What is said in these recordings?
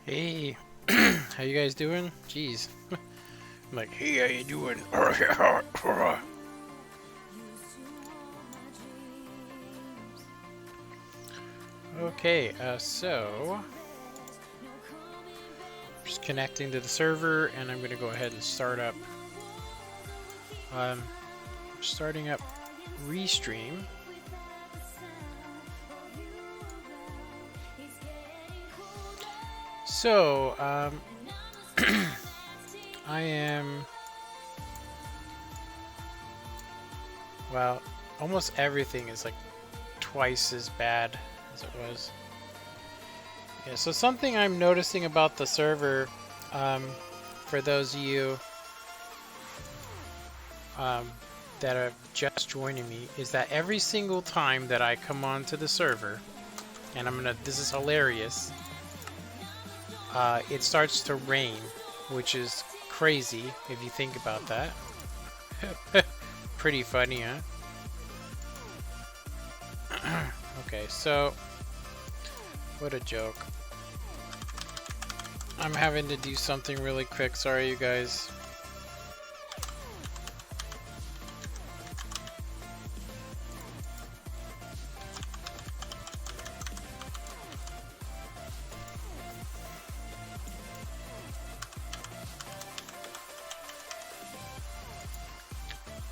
Hey, how you guys doing? Jeez. I'm like, hey, how you doing? Okay, so just connecting to the server, and I'm gonna go ahead and start up. Starting up Restream. So, I am, well, almost everything is like twice as bad as it was. Yeah, so something I'm noticing about the server, for those of you that are just joining me, is that every single time that I come onto the server, and this is hilarious, it starts to rain, which is crazy if you think about that. Pretty funny, huh? Okay, so what a joke. I'm having to do something really quick. Sorry, you guys.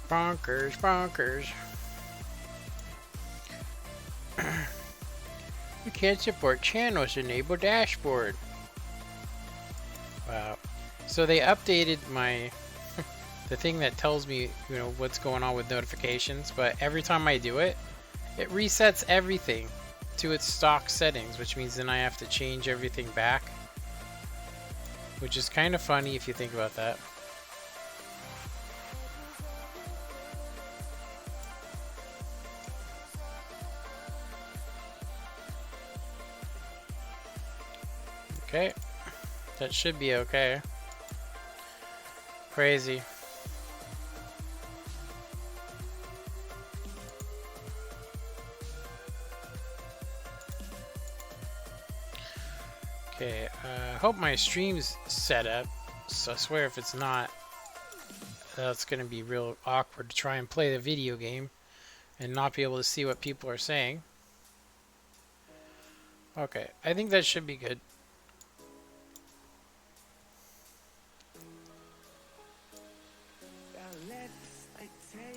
Bonkers, bonkers. You can't support channels, enable dashboard. Wow. So they updated my the thing that tells me, you know, what's going on with notifications, but every time I do it, it resets everything to its stock settings, which means then I have to change everything back, which is kind of funny if you think about that. Okay, that should be okay. Crazy. Okay, I hope my stream's set up, so I swear if it's not, that's gonna be real awkward to try and play the video game and not be able to see what people are saying. Okay, I think that should be good.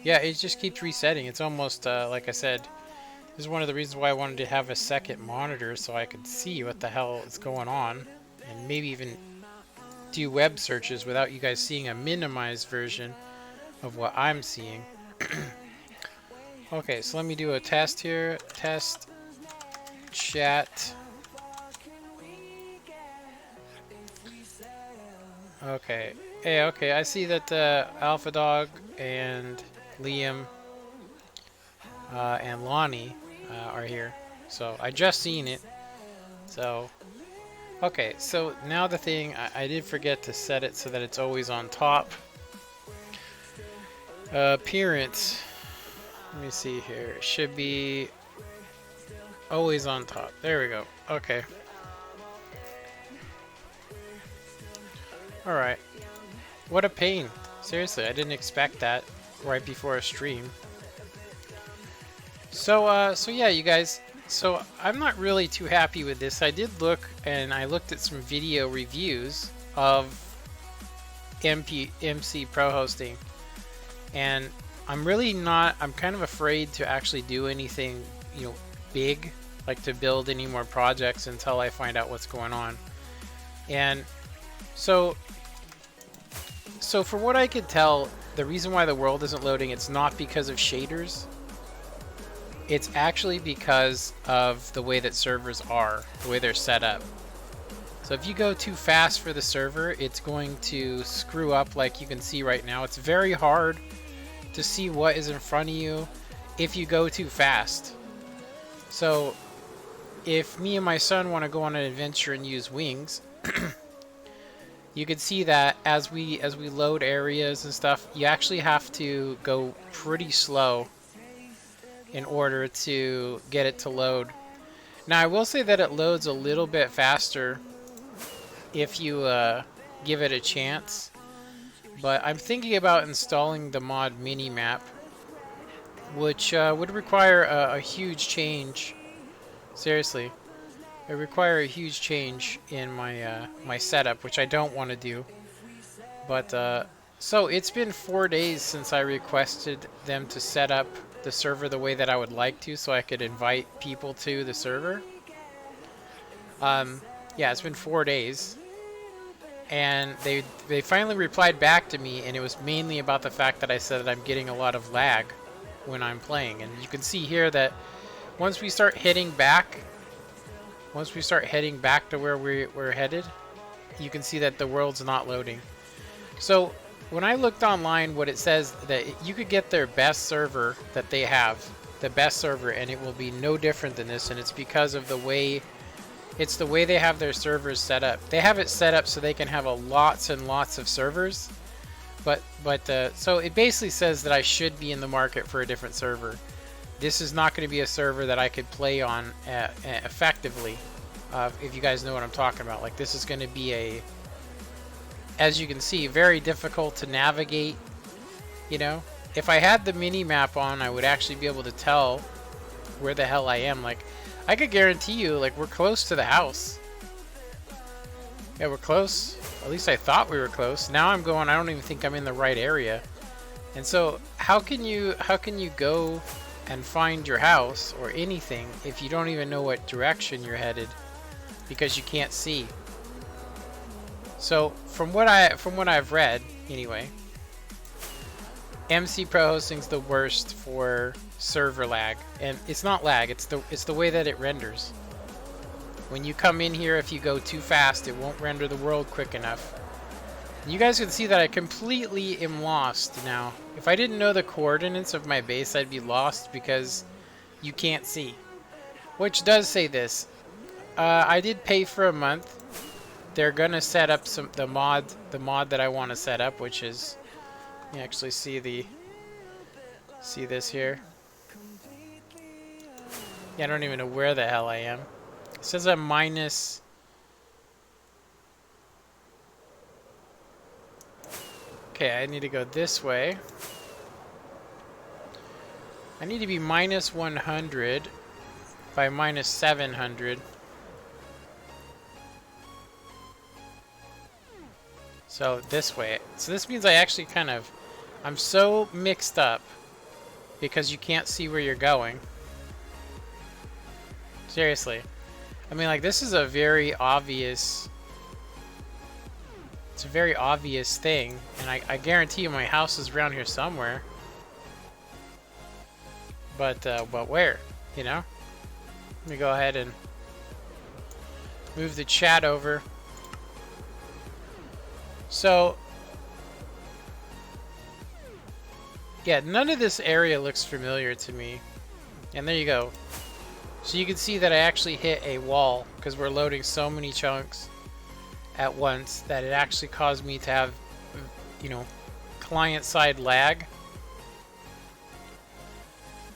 Yeah, it just keeps resetting. It's almost, like I said, this is one of the reasons why I wanted to have a second monitor so I could see what the hell is going on and maybe even do web searches without you guys seeing a minimized version of what I'm seeing. Okay, so let me do a test here. Test chat. Okay. Hey, okay, I see that Alpha Dog and Liam and Lonnie are here. So I just seen it. So okay, so now the thing, I did forget to set it so that it's always on top. Appearance. Let me see here. It should be always on top. There we go. Okay. Alright. What a pain. Seriously, I didn't expect that right before a stream. So yeah, you guys. So I'm not really too happy with this. I did look, and I looked at some video reviews of MCPROHOSTING, and I'm really not. I'm kind of afraid to actually do anything, you know, big, like to build any more projects until I find out what's going on. And so for what I could tell, the reason why the world isn't loading, it's not because of shaders. It's actually because of the way that servers are, the way they're set up. So if you go too fast for the server, it's going to screw up like you can see right now. It's very hard to see what is in front of you if you go too fast. So if me and my son want to go on an adventure and use wings, you can see that as we load areas and stuff, you actually have to go pretty slow in order to get it to load. Now I will say that it loads a little bit faster if you give it a chance. But I'm thinking about installing the mod Minimap, which would require a huge change. Seriously, it would require a huge change in my my setup, which I don't want to do. But so it's been 4 days since I requested them to set up the server the way that I would like to, so I could invite people to the server. Yeah, it's been 4 days, and they finally replied back to me, and it was mainly about the fact that I said that I'm getting a lot of lag when I'm playing. And you can see here that once we start heading back to where we're headed, you can see that the world's not loading. So when I looked online, what it says that you could get their best server that they have, the best server, and it will be no different than this, and it's because of the way they have their servers set up. They have it set up so they can have lots and lots of servers, but so it basically says that I should be in the market for a different server. This is not going to be a server that I could play on effectively, if you guys know what I'm talking about. Like, this is going to be a, as you can see, very difficult to navigate. You know, if I had the mini map on, I would actually be able to tell where the hell I am. Like, I could guarantee you, like, we're close to the house. Yeah, we're close. At least I thought we were close. Now I'm going, I don't even think I'm in the right area. And so how can you go and find your house or anything if you don't even know what direction you're headed because you can't see? So from what I've read anyway, MCPROHOSTIng's the worst for server lag, and it's not lag, it's the way that it renders. When you come in here, if you go too fast, it won't render the world quick enough. And you guys can see that I completely am lost now. If I didn't know the coordinates of my base, I'd be lost because you can't see. Which does say this. I did pay for a month. They're gonna set up the mod that I want to set up, which is, you actually see this here. Yeah, I don't even know where the hell I am. It says I'm minus. Okay, I need to go this way. I need to be minus 100 by minus 700. So this way. So this means I actually I'm so mixed up because you can't see where you're going. Seriously. I mean, like, this is a very obvious... It's a very obvious thing, and I guarantee you my house is around here somewhere. But where? You know? Let me go ahead and move the chat over. So... yeah, none of this area looks familiar to me. And there you go. So you can see that I actually hit a wall because we're loading so many chunks at once that it actually caused me to have, you know, client-side lag.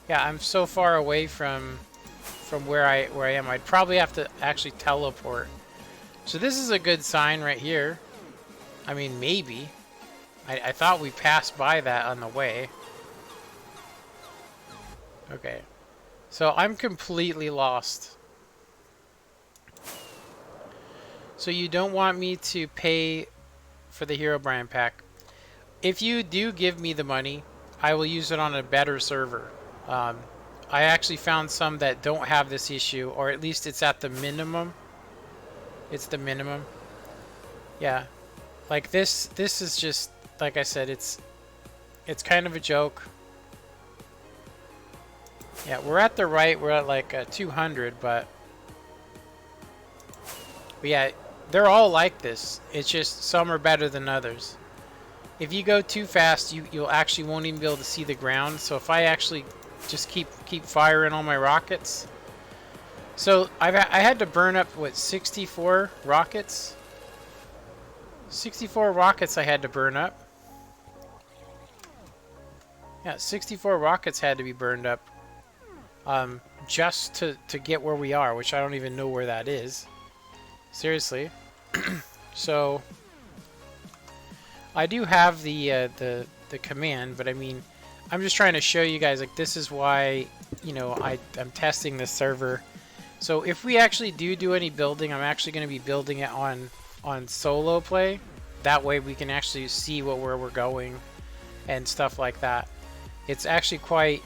Yeah, I'm so far away from where I am. I'd probably have to actually teleport. So this is a good sign right here. I mean, maybe. I thought we passed by that on the way. Okay. So I'm completely lost. So you don't want me to pay for the Herobrine pack. If you do give me the money, I will use it on a better server. I actually found some that don't have this issue, or at least it's at the minimum. It's the minimum. Yeah. Like this is just, like I said, it's kind of a joke. Yeah, we're at the right. We're at like 200, but yeah, they're all like this. It's just some are better than others. If you go too fast, you'll actually won't even be able to see the ground. So if I actually just keep firing all my rockets. So I had to burn up what, 64 rockets. 64 rockets I had to burn up. Yeah, 64 rockets had to be burned up. Just to get where we are, which I don't even know where that is. Seriously. So I do have the command, but I mean, I'm just trying to show you guys, like, this is why, you know, I'm testing this server. So if we actually do any building, I'm actually going to be building it on solo play. That way we can actually see where we're going and stuff like that. It's actually quite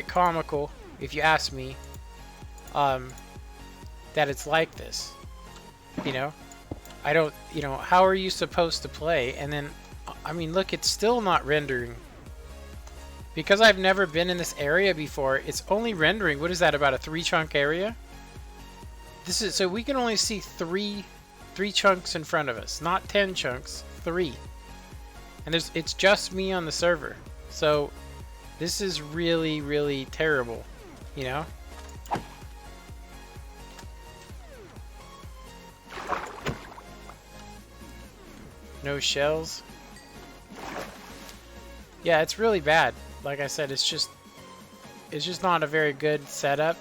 comical, if you ask me, that it's like this. You know, I don't, you know, how are you supposed to play? And then, I mean, look, it's still not rendering. Because I've never been in this area before, it's only rendering, what is that, about a 3-chunk area? This is, so we can only see three chunks in front of us, not 10 chunks, 3. And it's just me on the server. So this is really terrible, you know? No shells. Yeah, it's really bad. Like I said, it's just not a very good setup.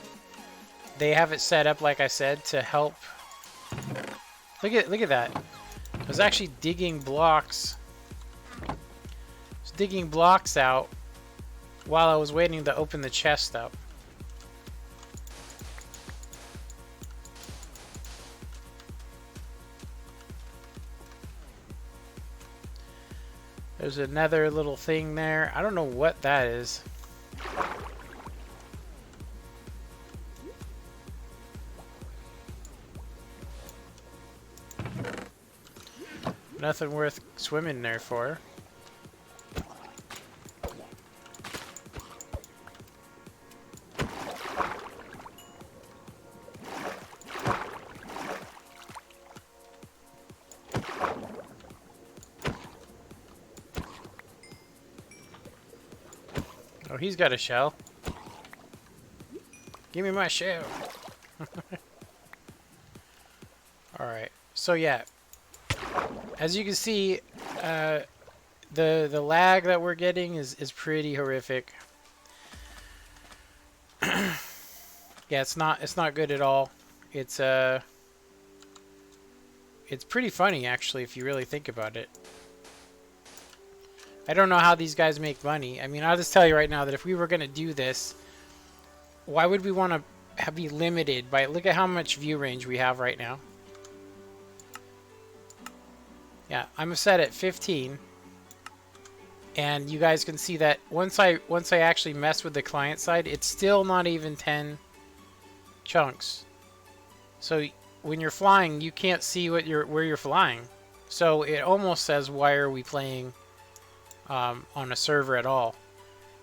They have it set up, like I said, to help. Look at that. I was actually digging blocks. I was digging blocks out while I was waiting to open the chest up. There's another little thing there. I don't know what that is. Nothing worth swimming there for. Oh, he's got a shell. Give me my shell. Alright, so yeah. As you can see, the lag that we're getting is pretty horrific. Yeah, it's not good at all. It's pretty funny actually if you really think about it. I don't know how these guys make money. I mean, I'll just tell you right now that if we were gonna do this, why would we want to be limited by? Look at how much view range we have right now. Yeah, I'm set at 15, and you guys can see that once I actually mess with the client side, it's still not even 10 chunks. So when you're flying, you can't see where you're flying. So it almost says, why are we playing on a server at all?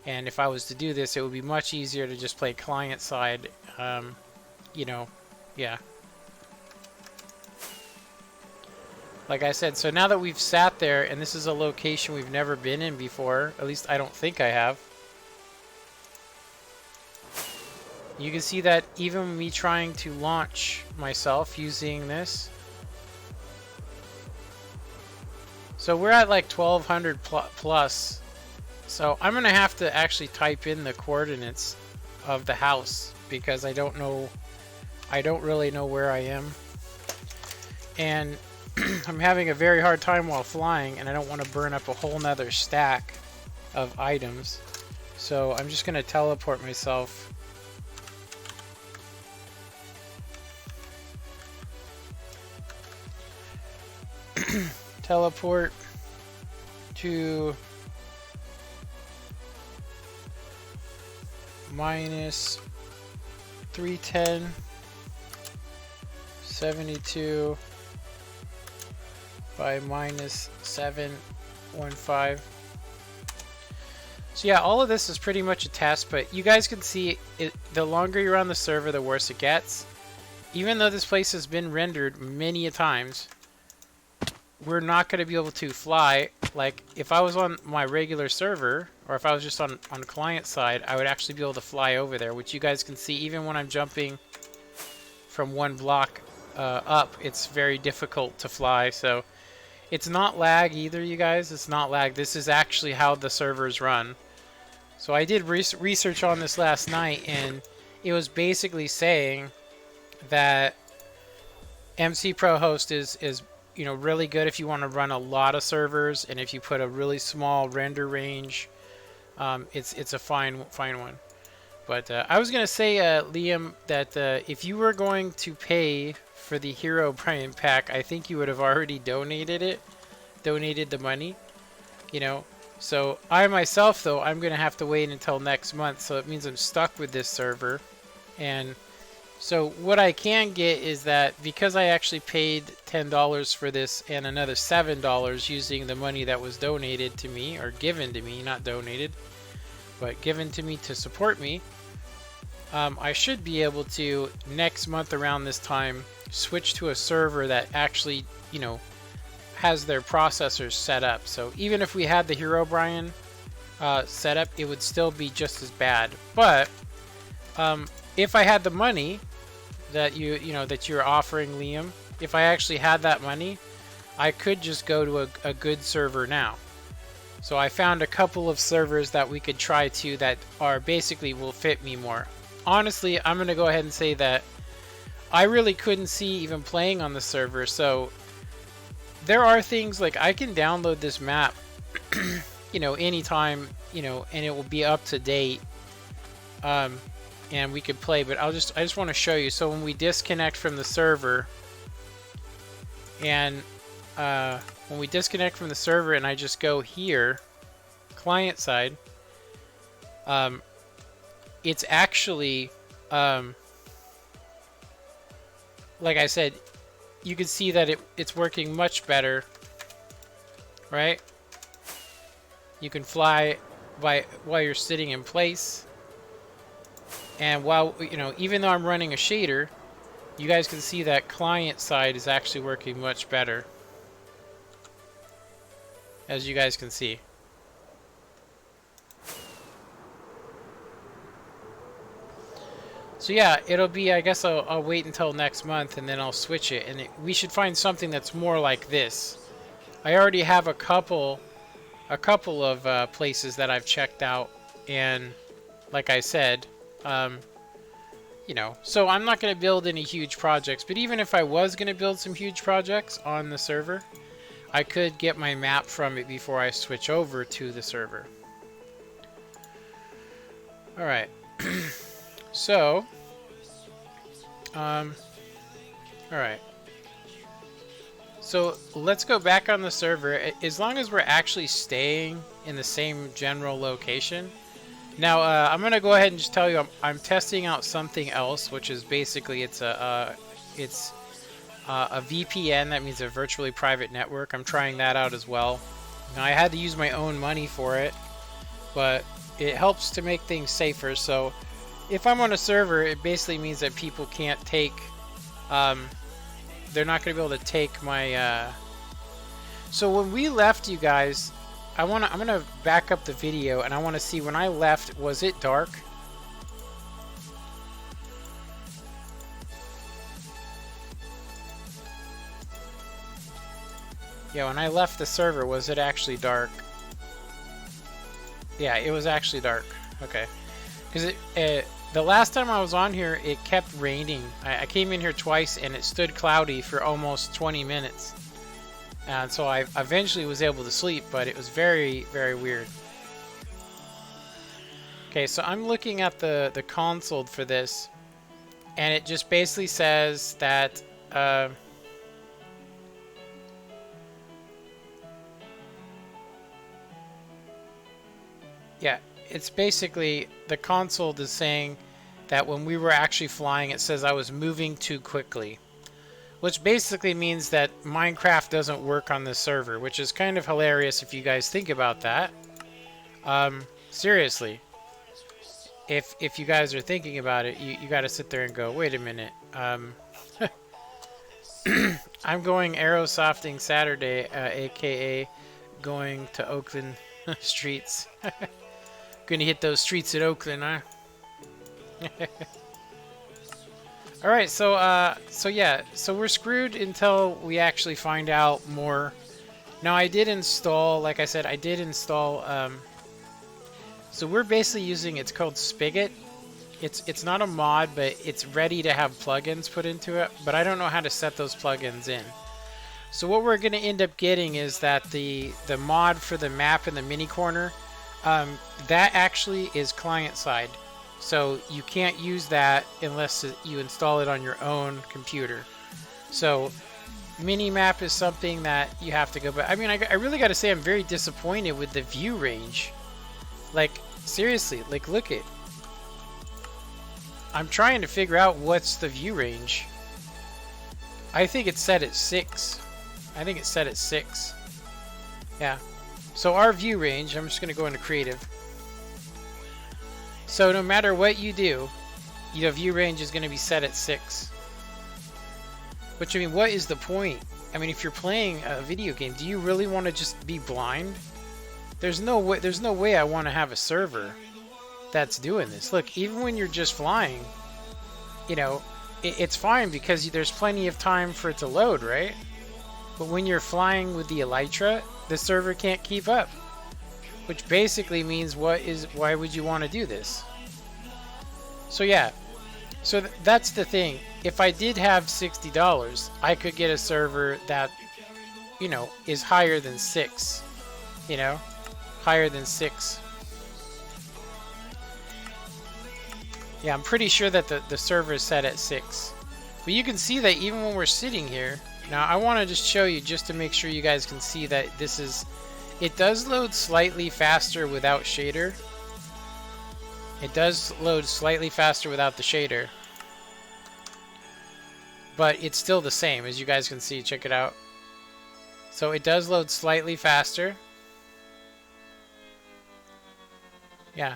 And if I was to do this, it would be much easier to just play client side. You know, yeah. Like I said, so now that we've sat there, and this is a location we've never been in before, at least I don't think I have. You can see that even me trying to launch myself using this. So we're at like 1200 plus. So I'm going to have to actually type in the coordinates of the house because I don't really know where I am. And I'm having a very hard time while flying, and I don't want to burn up a whole nother stack of items. So I'm just going to teleport myself. Teleport to minus 310, 72 by minus 715. So yeah, all of this is pretty much a test, but you guys can see it, the longer you're on the server, the worse it gets. Even though this place has been rendered many a times, we're not going to be able to fly. Like, if I was on my regular server, or if I was just on client side, I would actually be able to fly over there, which you guys can see even when I'm jumping from one block up, it's very difficult to fly. So it's not lag either, you guys. It's not lag. This is actually how the servers run. So I did research on this last night, and it was basically saying that MCPROHOST is you know, really good if you want to run a lot of servers, and if you put a really small render range, it's a fine one. But I was gonna say, Liam, that if you were going to pay for the Hero Brian pack, I think you would have already donated the money, you know. So I myself, though, I'm gonna have to wait until next month, so it means I'm stuck with this server. And so what I can get is that because I actually paid $10 for this and another $7 using the money that was donated to me, or given to me, not donated, but given to me to support me, I should be able to, next month around this time, switch to a server that actually, you know, has their processors set up. So even if we had the Herobrine set up, it would still be just as bad. But if I had the money that that you're offering, Liam, if I actually had that money, I could just go to a good server now. So I found a couple of servers that we could try to that are basically will fit me more. Honestly, I'm going to go ahead and say that I really couldn't see even playing on the server. So there are things like I can download this map, you know, anytime, you know, and it will be up to date. And we could play, but I just want to show you. So when we disconnect from the server, and when we disconnect from the server and I just go here, client side, it's actually, like I said, you can see that it's working much better, right? You can fly while you're sitting in place. And while, you know, even though I'm running a shader, you guys can see that client side is actually working much better, as you guys can see. So yeah, it'll be, I guess I'll wait until next month and then I'll switch it, and we should find something that's more like this. I already have a couple of places that I've checked out, and like I said, you know, so I'm not going to build any huge projects, but even if I was going to build some huge projects on the server, I could get my map from it before I switch over to the server. All right. So, all right. So let's go back on the server. As long as we're actually staying in the same general location. Now, I'm going to go ahead and just tell you I'm testing out something else, which is basically it's a VPN. That means a virtually private network. I'm trying that out as well. Now, I had to use my own money for it, but it helps to make things safer. So if I'm on a server, it basically means that people can't take, they're not going to be able to take my, so when we left, you guys, I'm going to back up the video, and I want to see when I left, was it dark? Yeah, when I left the server, was it actually dark? Yeah, it was actually dark. Okay. Because the last time I was on here, it kept raining. I came in here twice, and it stood cloudy for almost 20 minutes. And so I eventually was able to sleep, but it was very, very weird. Okay, so I'm looking at the console for this, and it just basically says that yeah, it's basically the console is saying that when we were actually flying, it says I was moving too quickly. Which basically means that Minecraft doesn't work on this server, which is kind of hilarious if you guys think about that. Seriously. If you guys are thinking about it, you got to sit there and go, wait a minute. I'm going aerosofting Saturday, aka going to Oakland streets. Gonna hit those streets at Oakland, huh? All right, so yeah, so we're screwed until we actually find out more. Now, I did install, like I said, I did install. So we're basically using, it's called Spigot. It's not a mod, but it's ready to have plugins put into it. But I don't know how to set those plugins in. So what we're going to end up getting is that the mod for the map in the mini corner, that actually is client side. So you can't use that unless you install it on your own computer. So mini map is something that you have to go back. I mean, I really got to say I'm very disappointed with the view range. Like, seriously, like, look it. I'm trying to figure out what's the view range. I think it's set at 6. I think it's set at 6. Yeah. So our view range, I'm just going to go into creative. So no matter what you do, your view range is going to be set at 6. Which, I mean, what is the point? I mean, if you're playing a video game, do you really want to just be blind? There's no way I want to have a server that's doing this. Look, even when you're just flying, you know, it's fine because there's plenty of time for it to load, right? But when you're flying with the Elytra, the server can't keep up. Which basically means why would you want to do this? So yeah, so that's the thing. If I did have $60, I could get a server that, you know, is higher than 6. You know, higher than 6. Yeah, I'm pretty sure that the server is set at 6. But you can see that even when we're sitting here. Now I want to just show you just to make sure you guys can see that this is... It does load slightly faster without shader. It does load slightly faster without the shader. But it's still the same, as you guys can see. Check it out. So it does load slightly faster. Yeah.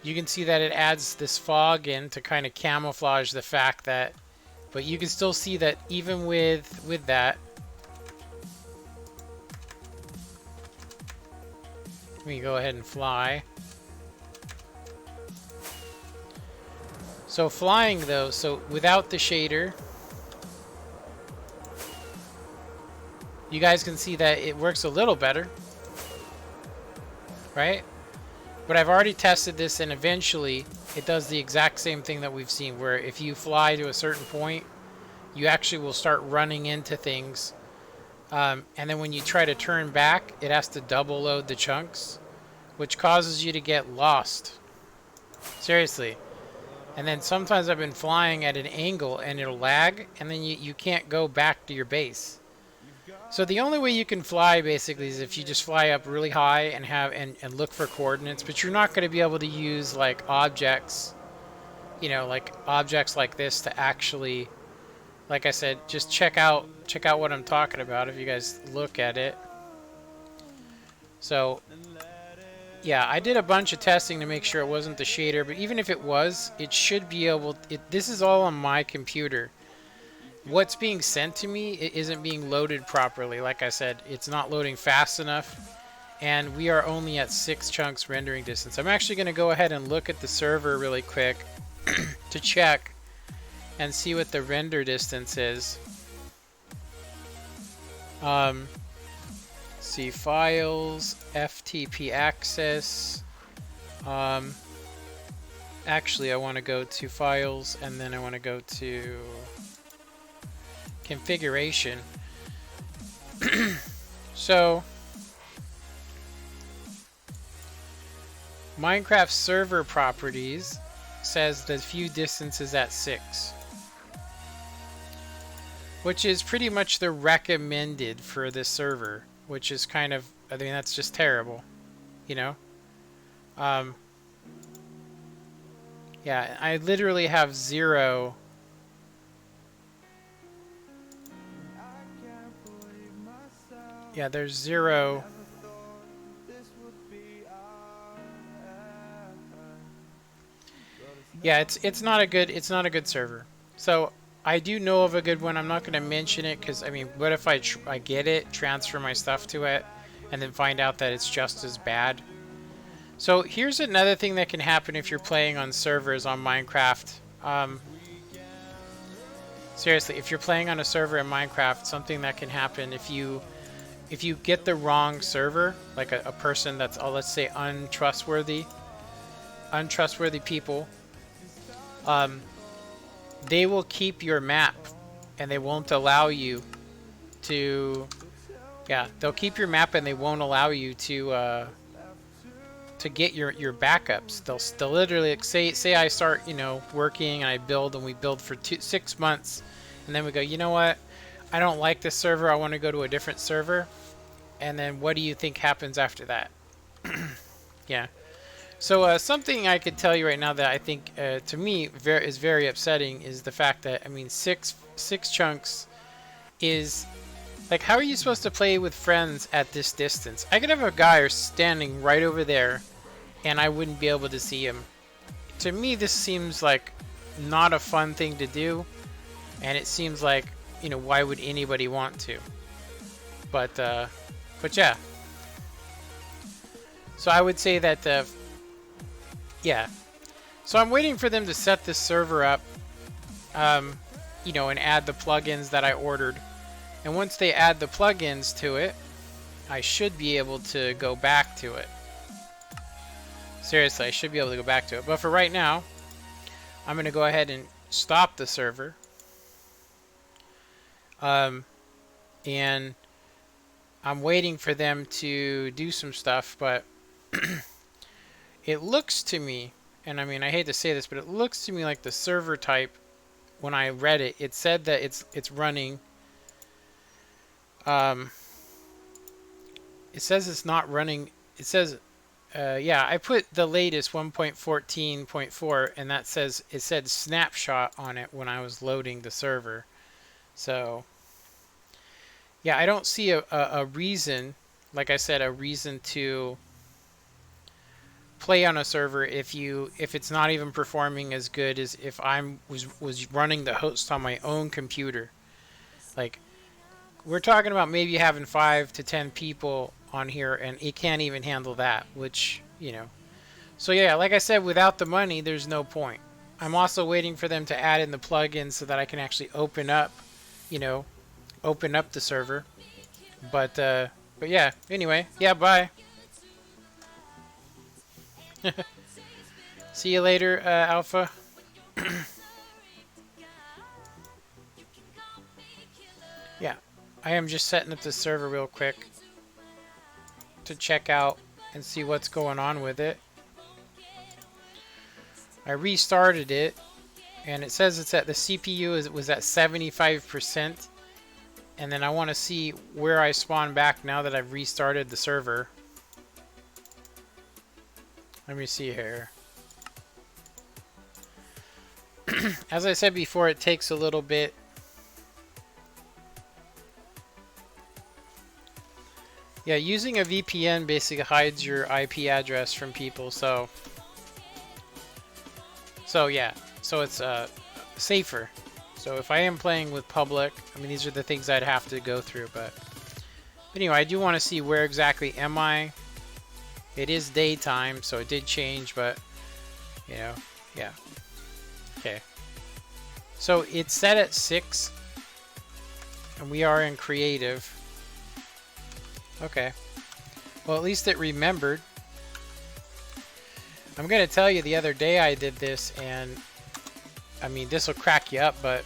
You can see that it adds this fog in to kind of camouflage the fact that... But you can still see that even with that... Let me go ahead and fly. So flying though, so without the shader, you guys can see that it works a little better, right? But I've already tested this and eventually it does the exact same thing that we've seen, where if you fly to a certain point, you actually will start running into things. And then when you try to turn back, it has to double load the chunks, which causes you to get lost. Seriously. And then sometimes I've been flying at an angle and it'll lag, and then you can't go back to your base. So the only way you can fly basically is if you just fly up really high and and look for coordinates, but you're not going to be able to use like objects, you know, like objects like this to actually... Like I said, just check out what I'm talking about if you guys look at it. So, yeah, I did a bunch of testing to make sure it wasn't the shader, but even if it was, it should be able... This is all on my computer. What's being sent to me, it isn't being loaded properly. Like I said, it's not loading fast enough, and we are only at 6 chunks rendering distance. I'm actually going to go ahead and look at the server really quick to check and see what the render distance is. See files, FTP access. Actually, I want to go to files and then I want to go to configuration. So Minecraft server properties says the view distance is at 6, which is pretty much the recommended for this server, which is kind of, I mean, that's just terrible, you know? Yeah, I literally have 0. Yeah, there's 0. Yeah, it's not a good server. So I do know of a good one. I'm not going to mention it because, I mean, what if I get it, transfer my stuff to it, and then find out that it's just as bad? So here's another thing that can happen if you're playing on servers on Minecraft. Seriously, if you're playing on a server in Minecraft, something that can happen if you get the wrong server, like a person that's, let's say, untrustworthy people, they will keep your map and they won't allow you to, yeah, they'll keep your map and they won't allow you to get your backups. They'll literally, like, say I start, you know, working and I build and we build for 6 months, and then we go, you know what, I don't like this server, I want to go to a different server. And then what do you think happens after that? Yeah. So something I could tell you right now that I think to me is very upsetting is the fact that, I mean, six chunks is like, how are you supposed to play with friends at this distance? I could have a guy standing right over there and I wouldn't be able to see him. To me, this seems like not a fun thing to do, and it seems like, you know, why would anybody want to? But yeah. So I would say that, yeah. So I'm waiting for them to set this server up, you know, and add the plugins that I ordered. And once they add the plugins to it, I should be able to go back to it. Seriously, I should be able to go back to it. But for right now, I'm going to go ahead and stop the server. And I'm waiting for them to do some stuff, but it looks to me, and I mean, I hate to say this, but it looks to me like the server type, when I read it, it said that it's running, it says it's not running, it says, yeah, I put the latest 1.14.4, and that says, it said snapshot on it when I was loading the server. So yeah, I don't see a reason, like I said, a reason to play on a server if it's not even performing as good as if I was running the host on my own computer. Like, we're talking about maybe having 5 to 10 people on here, and it can't even handle that, which, you know. So yeah, like I said, without the money, there's no point. I'm also waiting for them to add in the plugins so that I can actually open up, you know, open up the server. But yeah, anyway, yeah, bye. See you later, Alpha. Yeah, I am just setting up the server real quick to check out and see what's going on with it. I restarted it, and it says it's at the CPU was at 75%. And then I want to see where I spawn back now that I've restarted the server. Let me see here. As I said before, it takes a little bit. Yeah, using a VPN basically hides your IP address from people, so yeah, so it's safer. So if I am playing with public, I mean, these are the things I'd have to go through, but anyway, I do want to see where exactly am I. It is daytime, so it did change, but, you know, yeah. Okay. So it's set at 6, and we are in creative. Okay. Well, at least it remembered. I'm going to tell you, the other day I did this, and I mean, this will crack you up, but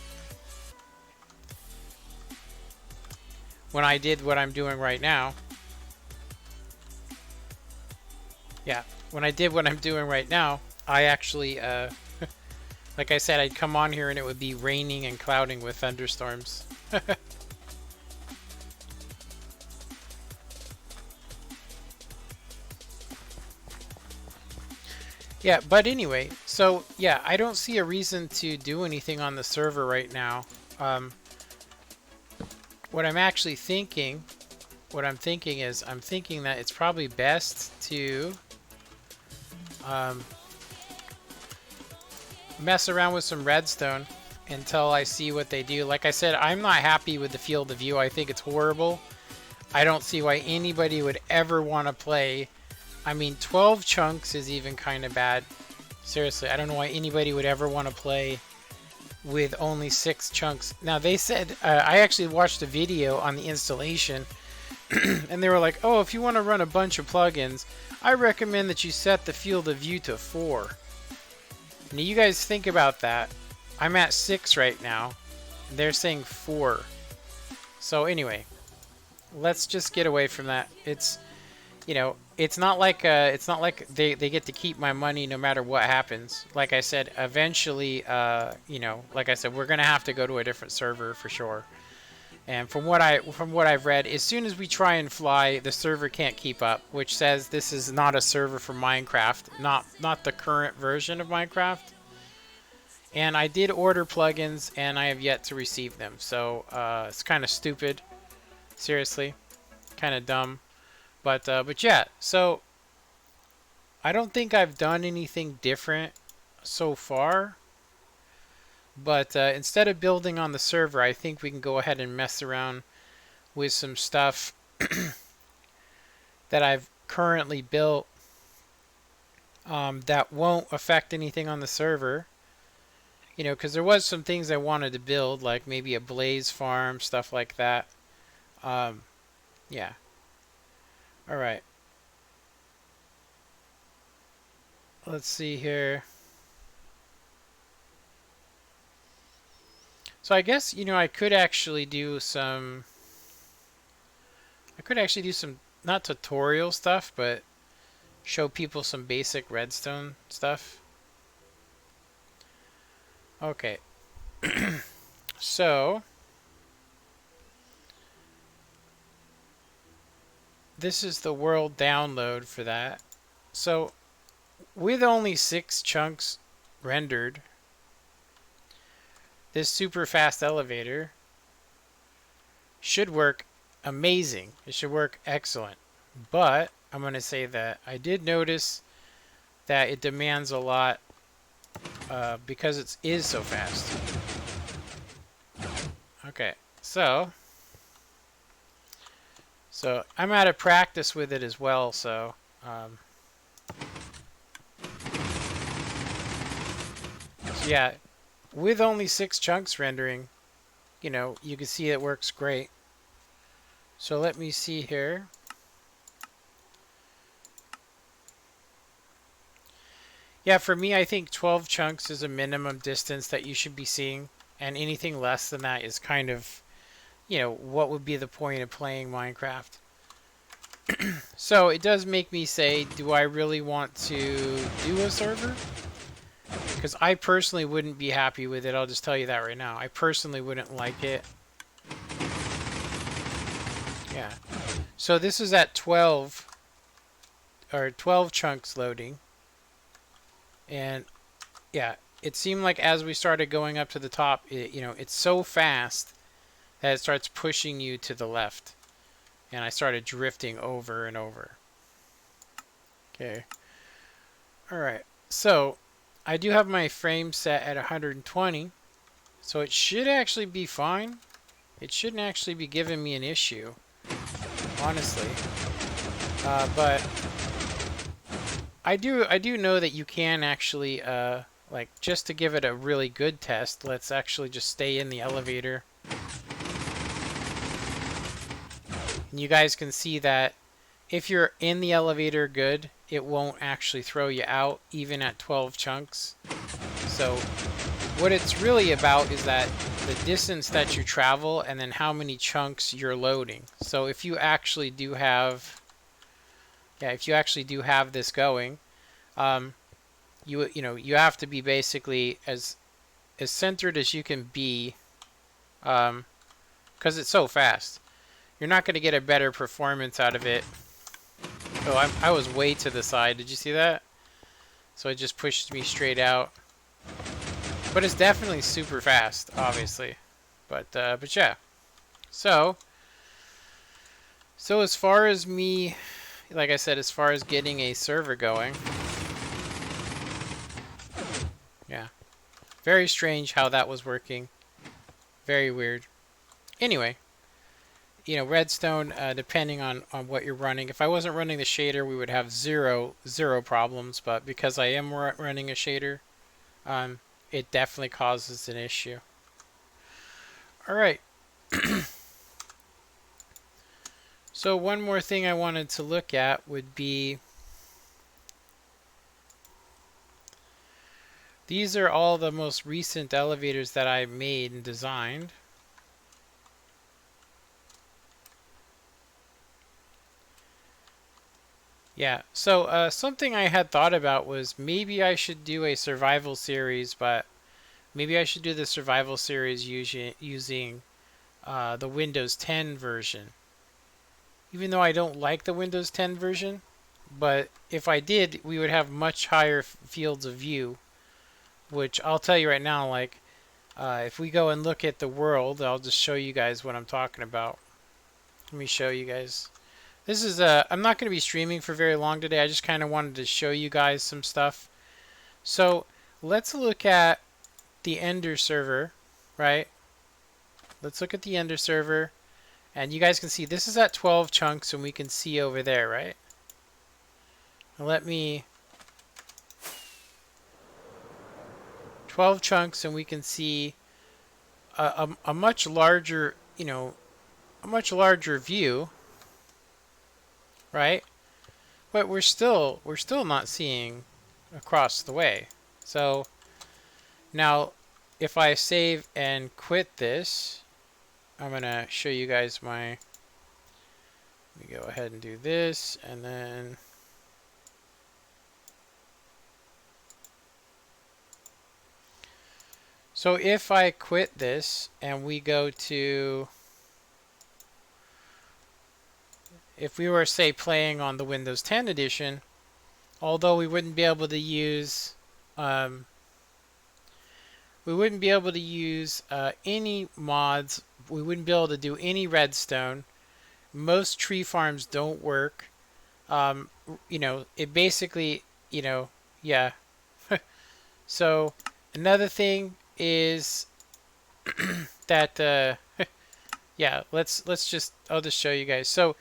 when I did what I'm doing right now, yeah, when I did what I'm doing right now, I actually, like I said, I'd come on here and it would be raining and clouding with thunderstorms. Yeah, but anyway, so yeah, I don't see a reason to do anything on the server right now. What I'm actually thinking, I'm thinking that it's probably best to mess around with some redstone until I see what they do. Like I said, I'm not happy with the field of view. I think it's horrible. I don't see why anybody would ever want to play. I mean, 12 chunks is even kind of bad. Seriously, I don't know why anybody would ever want to play with only 6 chunks. Now, they said, I actually watched a video on the installation, and they were like, oh, if you want to run a bunch of plugins, I recommend that you set the field of view to 4. Now, you guys think about that. I'm at 6 right now, and they're saying 4. So anyway, let's just get away from that. It's, you know, it's not like they get to keep my money no matter what happens. Like I said, eventually, you know, like I said, we're gonna have to go to a different server for sure. And from what I've read, as soon as we try and fly, the server can't keep up, which says this is not a server for Minecraft, not the current version of Minecraft. And I did order plugins, and I have yet to receive them. So it's kind of stupid, seriously, kind of dumb. But yeah. So I don't think I've done anything different so far. But instead of building on the server, I think we can go ahead and mess around with some stuff that I've currently built that won't affect anything on the server. You know, because there was some things I wanted to build, like maybe a blaze farm, stuff like that. Yeah. All right. Let's see here. So I guess, you know, I could actually do some not tutorial stuff, but show people some basic redstone stuff. Okay. So this is the world download for that. So with only 6 chunks rendered, this super fast elevator should work amazing. It should work excellent. But I'm going to say that I did notice that it demands a lot because it is so fast. Okay, so I'm out of practice with it as well, so yeah, with only 6 chunks rendering, you know, you can see it works great. So let me see here. Yeah, for me, I think 12 chunks is a minimum distance that you should be seeing, and anything less than that is kind of, you know, what would be the point of playing Minecraft? So it does make me say, do I really want to do a server? Because I personally wouldn't be happy with it. I'll just tell you that right now. I personally wouldn't like it. Yeah. So this is at 12 chunks loading. And yeah, it seemed like as we started going up to the top, you know, it's so fast that it starts pushing you to the left. And I started drifting over and over. Okay. All right. So I do have my frame set at 120. So it should actually be fine. It shouldn't actually be giving me an issue, honestly. But I do know that you can actually, like, just to give it a really good test, let's actually just stay in the elevator. And you guys can see that if you're in the elevator good, it won't actually throw you out, even at 12 chunks. So what it's really about is that the distance that you travel and then how many chunks you're loading. So if you actually do have, if you actually do have this going, you know, you have to be basically as centered as you can be, because it's so fast. You're not going to get a better performance out of it. Oh, I was way to the side. Did you see that? So it just pushed me straight out. But it's definitely super fast, obviously. But yeah. So as far as me, like I said, as far as getting a server going, yeah, very strange how that was working. Very weird. Anyway, you know, redstone, depending on what you're running. If I wasn't running the shader, we would have zero problems. But because I am running a shader, it definitely causes an issue. All right. So one more thing I wanted to look at would be, these are all the most recent elevators that I made and designed. Yeah, so something I had thought about was maybe I should do a survival series, but maybe I should do the survival series using the Windows 10 version. Even though I don't like the Windows 10 version, but if I did, we would have much higher fields of view, which I'll tell you right now, like, if we go and look at the world, I'll just show you guys what I'm talking about. Let me show you guys. This is I'm not going to be streaming for very long today. I just kind of wanted to show you guys some stuff. So let's look at the Ender server, right? Let's look at the Ender server, and you guys can see this is at 12 chunks, and we can see over there, right? Let me 12 chunks, and we can see a much larger, a much larger view, right? But we're still not seeing across the way. So now if I save and quit this, I'm gonna show you guys my, let me go ahead and do this, and then so if I quit this and we go to, if we were, say, playing on the Windows 10 edition, although we wouldn't be able to use any mods, we wouldn't be able to do any redstone. Most tree farms don't work. It basically, yeah. So another thing is that, yeah, I'll just show you guys. So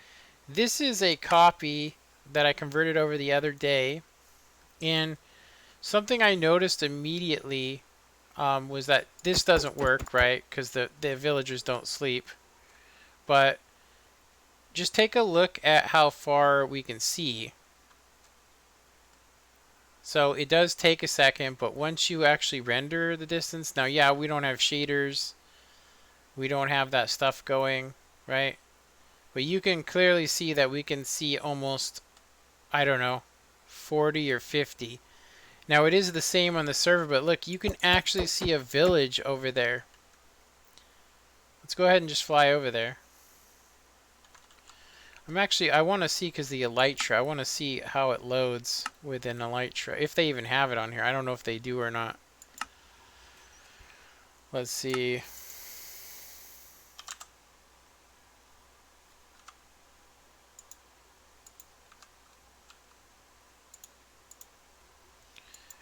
this is a copy that I converted over the other day, and something I noticed immediately was that this doesn't work, right? Because the villagers don't sleep. But just take a look at how far we can see. So it does take a second, but once you actually render the distance, now yeah, we don't have shaders. We don't have that stuff going, right? But you can clearly see that we can see almost, I don't know, 40 or 50. Now it is the same on the server, but look, you can actually see a village over there. Let's go ahead and just fly over there. I want to see, because the Elytra, I want to see how it loads with an Elytra. If they even have it on here. I don't know if they do or not. Let's see.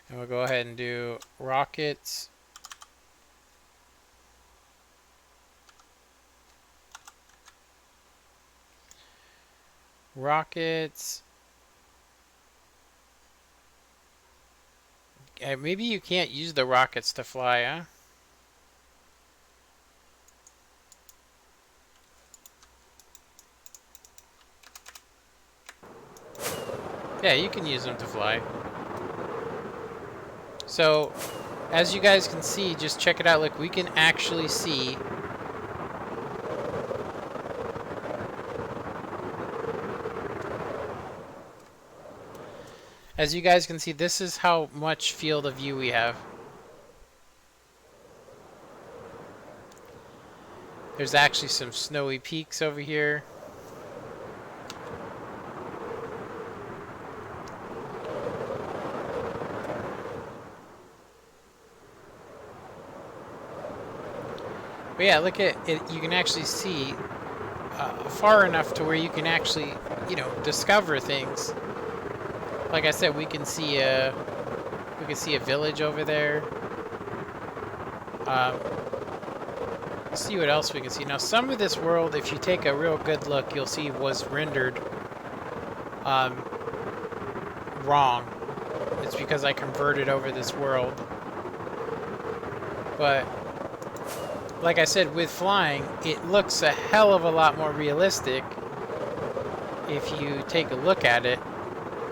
And we'll go ahead and do rockets. Rockets. Maybe you can't use the rockets to fly, huh? Yeah, you can use them to fly. So, as you guys can see, just check it out. Look, we can actually see as you guys can see, this is how much field of view we have. There's actually some snowy peaks over here. But yeah, look at it. You can actually see far enough to where you can actually, discover things. Like I said, we can see a village over there. Let's see what else we can see. Now, some of this world, if you take a real good look, you'll see was rendered wrong. It's because I converted over this world. But like I said, with flying, it looks a hell of a lot more realistic if you take a look at it.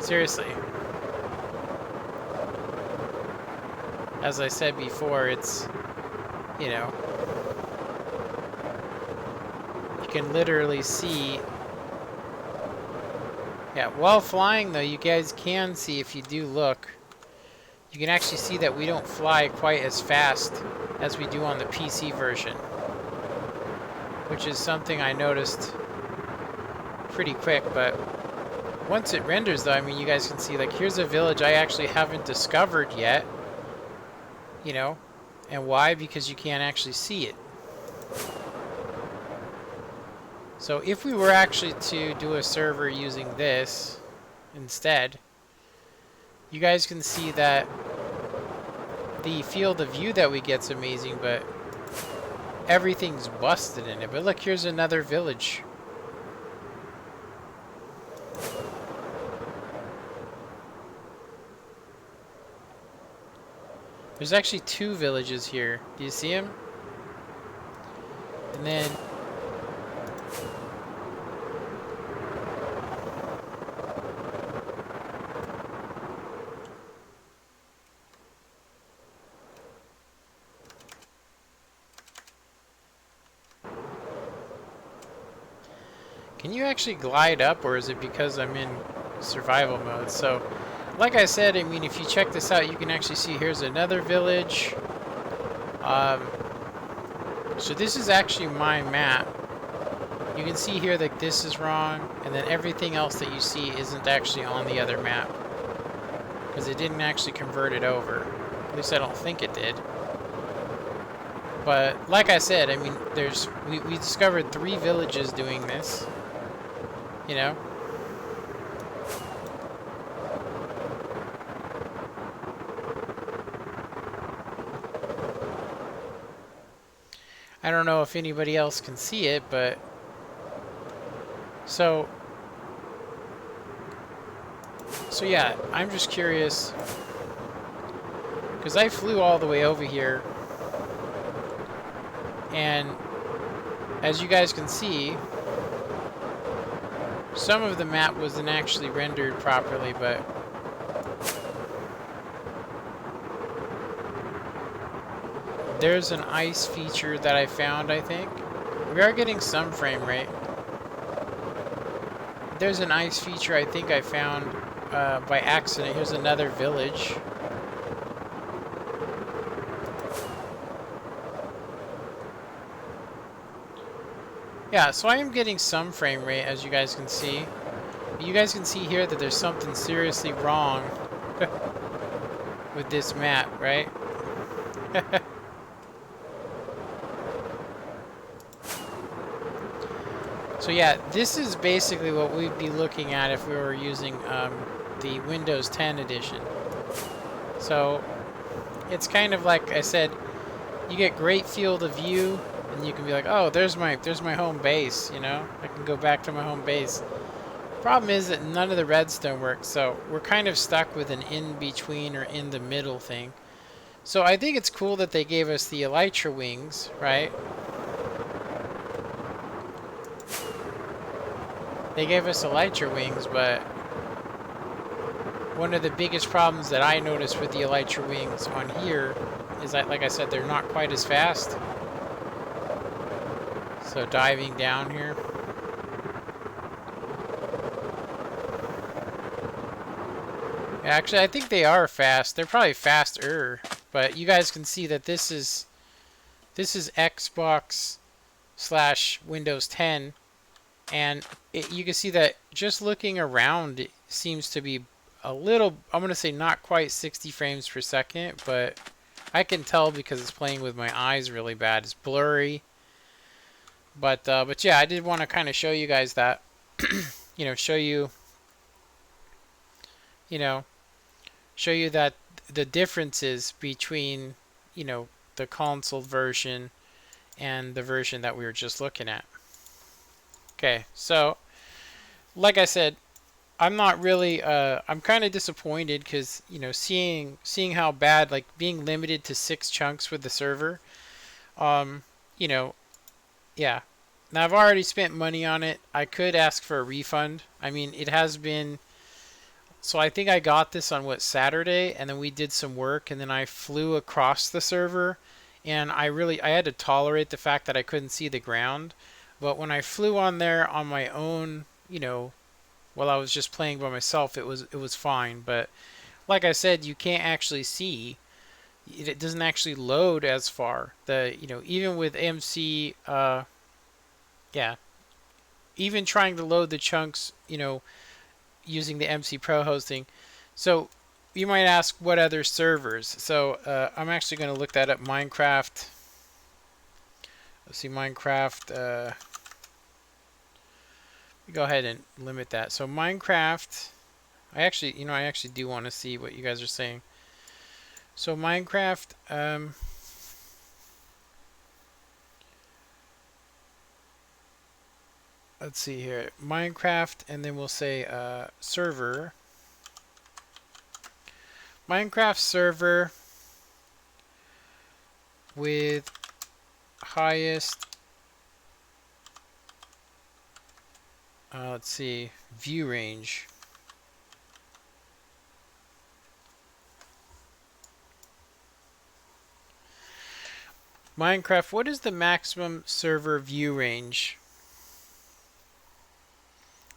Seriously. As I said before, it's, you can literally see Yeah, while flying though, you guys can see, if you do look, you can actually see that we don't fly quite as fast as we do on the PC version, which is something I noticed pretty quick. But once it renders though, I mean, you guys can see, like, here's a village I actually haven't discovered yet, you know, and why? Because you can't actually see it. So if we were actually to do a server using this instead, you guys can see that the field of view that we get's amazing, but everything's busted in it. But look, here's another village. There's actually 2 villages here. Do you see them? And then can you actually glide up, or is it because I'm in survival mode? So, like I said, I mean, if you check this out, you can actually see here's another village. So this is actually my map. You can see here that this is wrong, and then everything else that you see isn't actually on the other map, because it didn't actually convert it over. At least I don't think it did. But like I said, I mean, we discovered 3 villages doing this. You know? I don't know if anybody else can see it, but so yeah, I'm just curious, because I flew all the way over here, and as you guys can see, some of the map wasn't actually rendered properly, but there's an ice feature that I found, I think. We are getting some frame rate. There's an ice feature I think I found by accident. Here's another village. Yeah, so I am getting some frame rate, as you guys can see. You guys can see here that there's something seriously wrong with this map, right? So yeah, this is basically what we'd be looking at if we were using the Windows 10 edition. So it's kind of like I said, you get great field of view, and you can be like, oh, there's my home base, you know? I can go back to my home base. Problem is that none of the redstone works, so we're kind of stuck with an in-between or in-the-middle thing. So I think it's cool that they gave us the elytra wings, right? They gave us elytra wings, but one of the biggest problems that I noticed with the elytra wings on here is that, like I said, they're not quite as fast. So diving down here. Actually, I think they are fast. They're probably faster, but you guys can see that this is Xbox / Windows 10, and you can see that just looking around, it seems to be a little, I'm going to say not quite 60 frames per second, but I can tell because it's playing with my eyes really bad. It's blurry. But yeah, I did want to kind of show you guys that, you know, show you that the differences between, you know, the console version and the version that we were just looking at. Okay, so like I said, I'm not really, I'm kind of disappointed because, you know, seeing how bad, like being limited to 6 chunks with the server, you know, yeah. Now I've already spent money on it. I could ask for a refund. I mean, it has been, so I think I got this on Saturday, and then we did some work, and then I flew across the server, and I had to tolerate the fact that I couldn't see the ground. But when I flew on there on my own, you know, while I was just playing by myself, it was fine. But like I said, you can't actually see. It doesn't actually load as far. Even with MC, yeah, even trying to load the chunks, using the MC Pro hosting. So you might ask, what other servers? So I'm actually going to look that up. Minecraft. Let's see, Minecraft. Go ahead and limit that. So Minecraft. I actually do want to see what you guys are saying. So Minecraft. Let's see here. Minecraft, and then we'll say server. Minecraft server with highest, let's see, view range. Minecraft, what is the maximum server view range?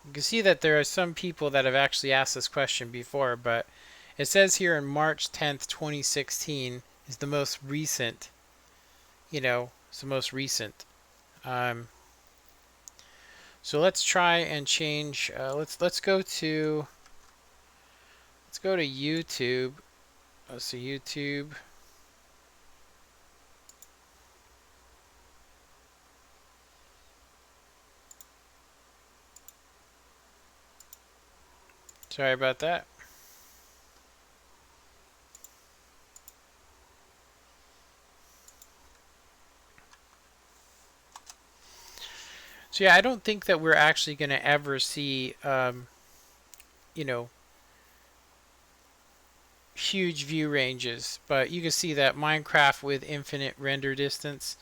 You can see that there are some people that have actually asked this question before, but it says here in March 10th, 2016 is the most recent. It's the most recent. So let's try and change. Let's go to YouTube. Let's see, YouTube. Sorry about that. So yeah, I don't think that we're actually going to ever see, huge view ranges. But you can see that Minecraft with infinite render distance.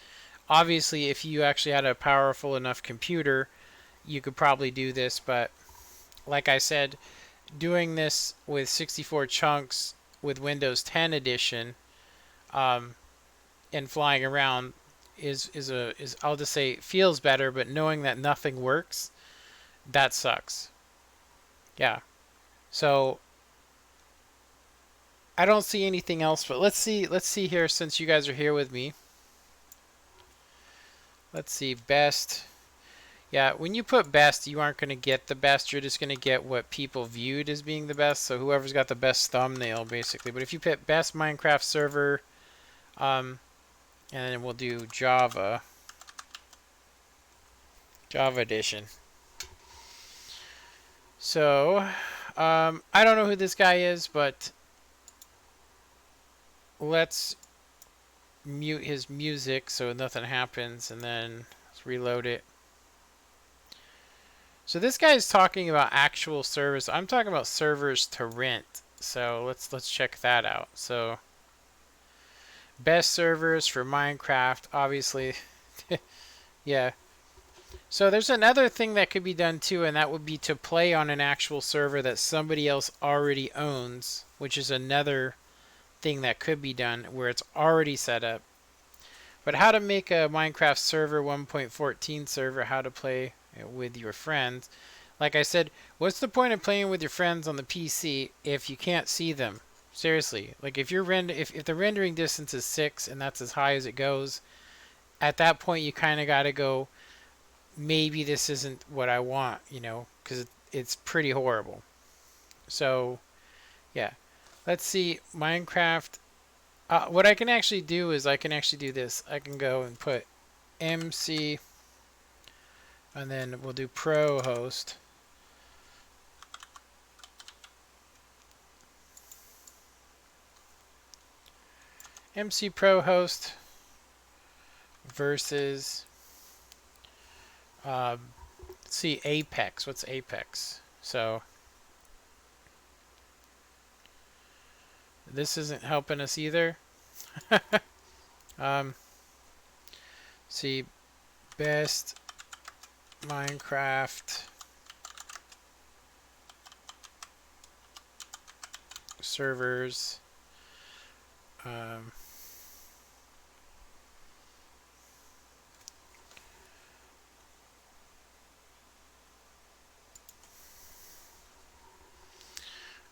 Obviously, if you actually had a powerful enough computer, you could probably do this. But like I said, doing this with 64 chunks with Windows 10 edition, and flying around is I'll just say feels better, but knowing that nothing works, that sucks. Yeah. So I don't see anything else, but let's see here, since you guys are here with me. Let's see, best. Yeah, when you put best, you aren't going to get the best. You're just going to get what people viewed as being the best. So whoever's got the best thumbnail, basically. But if you put best Minecraft server, and then we'll do Java edition. So, I don't know who this guy is, but let's mute his music so nothing happens, and then let's reload it. So this guy is talking about actual servers. I'm talking about servers to rent. So let's check that out. So best servers for Minecraft, obviously. Yeah. So there's another thing that could be done too, and that would be to play on an actual server that somebody else already owns, which is another thing that could be done where it's already set up. But how to make a Minecraft server 1.14 server, how to play with your friends. Like I said, what's the point of playing with your friends on the PC if you can't see them? Seriously, like if the rendering distance is 6 and that's as high as it goes, at that point you kind of got to go, maybe this isn't what I want, because it's pretty horrible. So, yeah. Let's see, Minecraft. What I can actually do is I can actually do this. I can go and put MC, and then we'll do Pro host. MC Pro host versus, let's see, Apex. What's Apex? So this isn't helping us either. See, best Minecraft servers.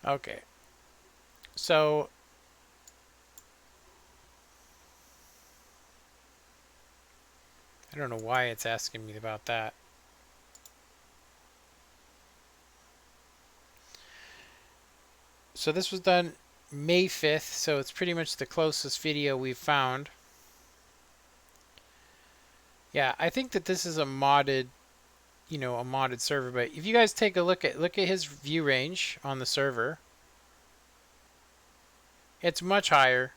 Okay. So I don't know why it's asking me about that. So this was done May 5th, so it's pretty much the closest video we've found. Yeah, I think that this is a modded, a modded server, but if you guys take a look at his view range on the server, it's much higher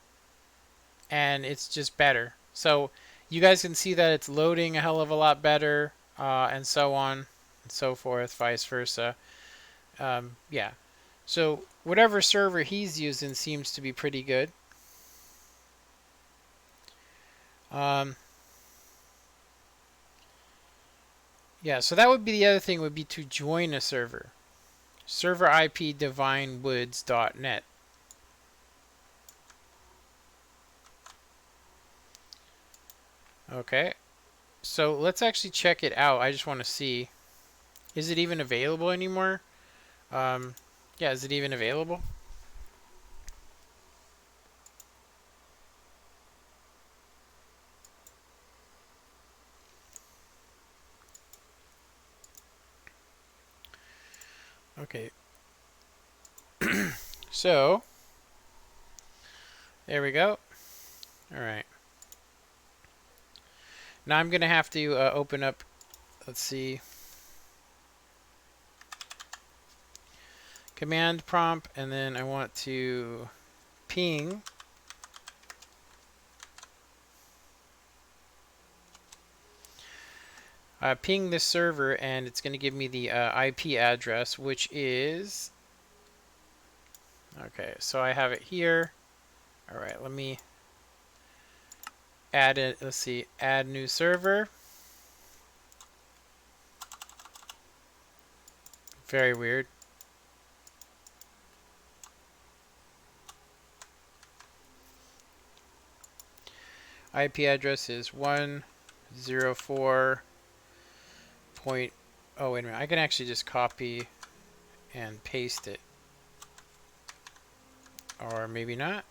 and it's just better. So you guys can see that it's loading a hell of a lot better, and so on and so forth, vice versa. Yeah. So whatever server he's using seems to be pretty good. Um, yeah, so that would be the other thing, would be to join a server. Server IP divinewoods.net. Okay. So let's actually check it out. I just want to see. Is it even available anymore? Yeah, is it even available? Okay. So, there we go. All right. Now I'm going to have to open up, let's see, command prompt, and then I want to ping ping this server, and it's going to give me the IP address, which is, okay, so I have it here. All right, let me add it. Let's see, add new server. Very weird. IP address is 104. Oh, wait a minute. I can actually just copy and paste it. Or maybe not.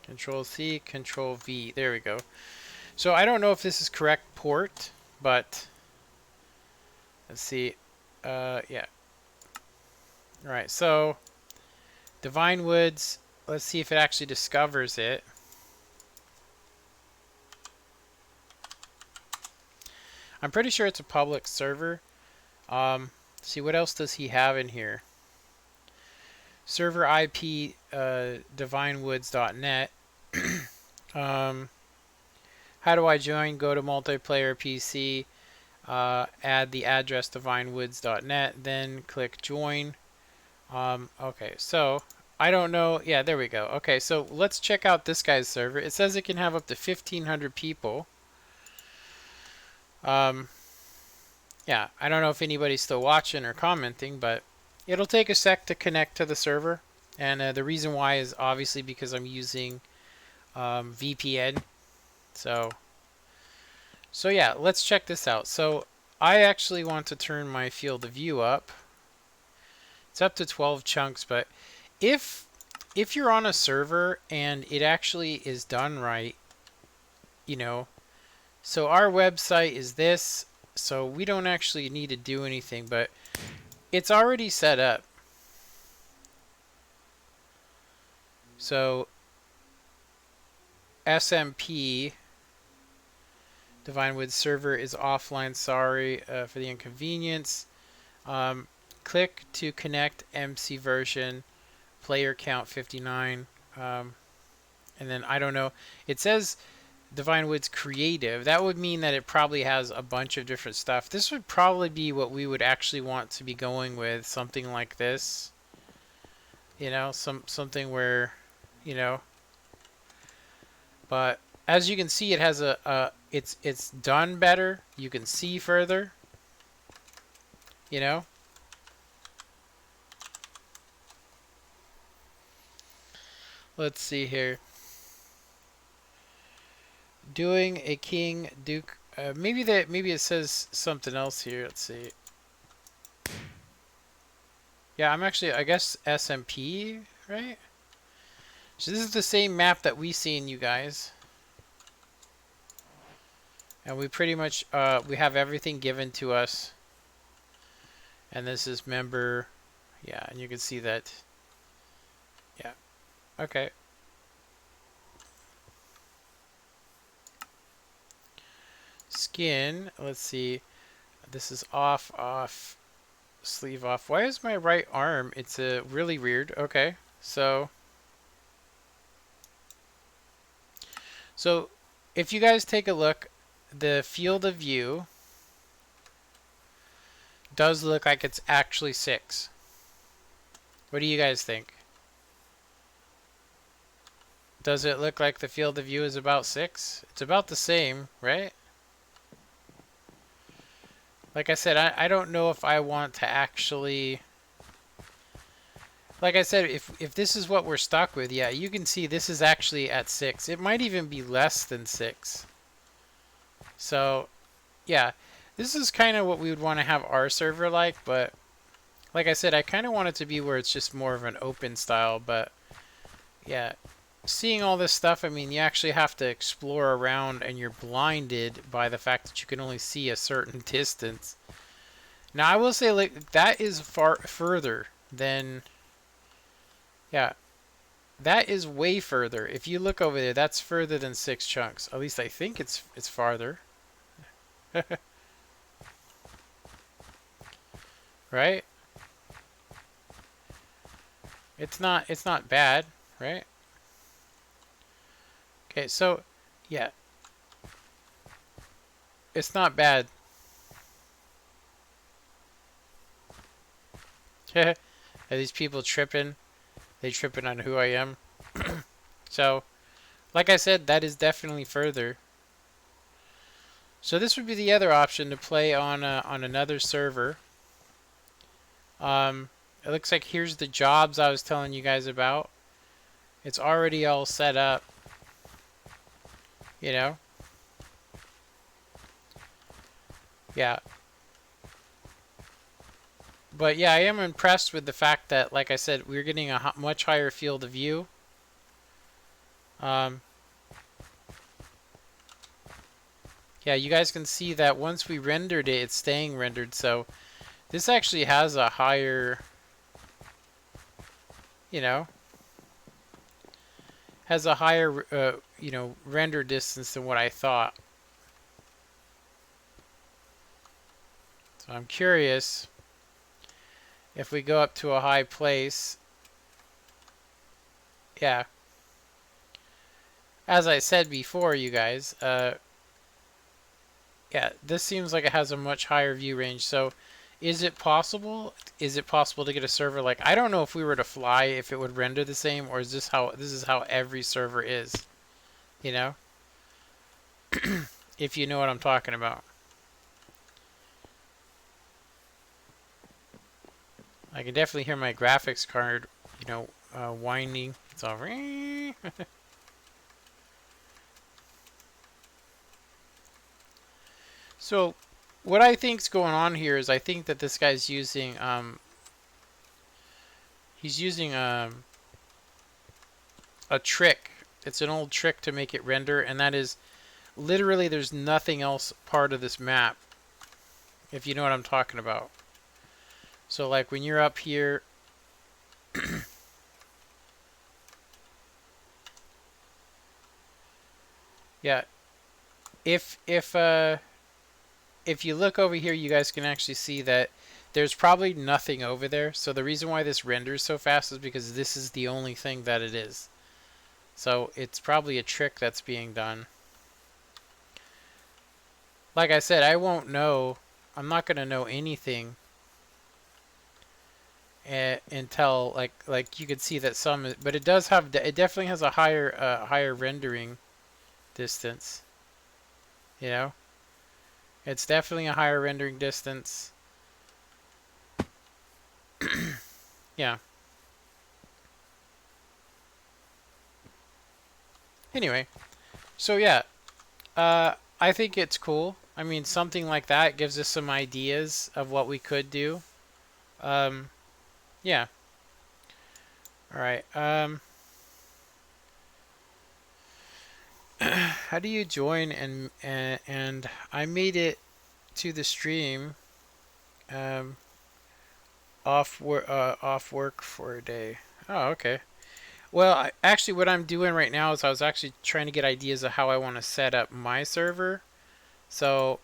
Control C, Control V. There we go. So I don't know if this is correct port, but let's see. Yeah. All right. So Divine Woods. Let's see if it actually discovers it. I'm pretty sure it's a public server. See, what else does he have in here? Server IP divinewoods.net. How do I join? Go to multiplayer PC, add the address divinewoods.net, then click join. Okay, so I don't know. Yeah, there we go. Okay, so let's check out this guy's server. It says it can have up to 1,500 people. Yeah, I don't know if anybody's still watching or commenting, but it'll take a sec to connect to the server. And the reason why is obviously because I'm using VPN. So yeah, let's check this out. So I actually want to turn my field of view up. It's up to 12 chunks, but if you're on a server and it actually is done right, so our website is this, so we don't actually need to do anything, but it's already set up. So SMP Divine Woods server is offline. Sorry for the inconvenience. Click to connect MC version, player count 59, and then I don't know. It says Divine Woods creative. That would mean that it probably has a bunch of different stuff. This would probably be what we would actually want to be going with, something like this. Something where, but as you can see, it has it's done better. You can see further. Let's see here. Doing a King Duke maybe it says something else here. Let's see. Yeah, I'm actually, I guess SMP, right? So this is the same map that we seen, you guys. And we pretty much, we have everything given to us. And this is member, yeah, and you can see that. Yeah, okay. Skin, let's see. This is off, off, sleeve off. Why is my right arm? It's really weird. Okay, so if you guys take a look, the field of view does look like it's actually 6. What do you guys think? Does it look like the field of view is about 6? It's about the same, right? Like I said, I don't know if I want to actually... Like I said, if this is what we're stuck with, yeah, you can see this is actually at 6. It might even be less than 6. So, yeah, this is kind of what we would want to have our server like, but like I said, I kind of want it to be where it's just more of an open style, but yeah, seeing all this stuff, I mean, you actually have to explore around and you're blinded by the fact that you can only see a certain distance. Now, I will say, like, that is far further than, yeah, that is way further. If you look over there, that's further than 6 chunks. At least I think it's farther. Right? It's not bad, right? Okay, so yeah. It's not bad. Are these people tripping? They tripping on who I am? So, like I said, that is definitely further. So this would be the other option to play on another server. It looks like here's the jobs I was telling you guys about. It's already all set up. You know? Yeah. But yeah, I am impressed with the fact that, like I said, we're getting a much higher field of view. Yeah, you guys can see that once we rendered it, it's staying rendered. So this actually has a higher, you know, has a higher, you know, render distance than what I thought. So I'm curious if we go up to a high place. Yeah. As I said before, you guys, yeah, this seems like it has a much higher view range. So is it possible? Is it possible to get a server like, I don't know if we were to fly if it would render the same, or is this how every server is? You know? If you know what I'm talking about. I can definitely hear my graphics card, you know, whining. It's all So what I think's going on here is I think that this guy's using he's using a trick. It's an old trick to make it render, and that is literally there's nothing else part of this map, if you know what I'm talking about. So like when you're up here, yeah, if you look over here, you guys can actually see that there's probably nothing over there. So the reason why this renders so fast is because this is the only thing that it is. So it's probably a trick that's being done. Like I said, I won't know. I'm not going to know anything until like you could see that some, but it does have, it definitely has a higher rendering distance. You know, it's definitely a higher rendering distance. Yeah. Anyway, so yeah, I think it's cool. I mean, something like that gives us some ideas of what we could do. Um, yeah. All right. How do you join? And I made it to the stream. Um, off work for a day. Oh, okay. Well, actually, what I'm doing right now is I was actually trying to get ideas of how I want to set up my server. So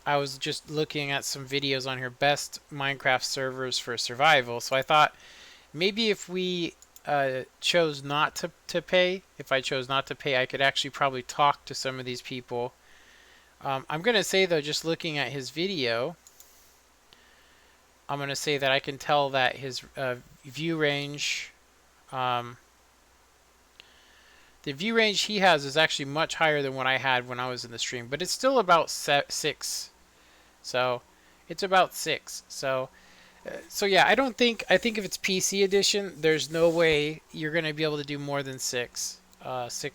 I was just looking at some videos on here, best Minecraft servers for survival. So I thought maybe if we chose not to pay, if I chose not to pay, I could actually probably talk to some of these people. I'm going to say, though, just looking at his video, I'm going to say that I can tell that his view range, um, the view range he has is actually much higher than what I had when I was in the stream, but it's still about 6. So it's about 6. So yeah, I think if it's PC edition, there's no way you're going to be able to do more than 6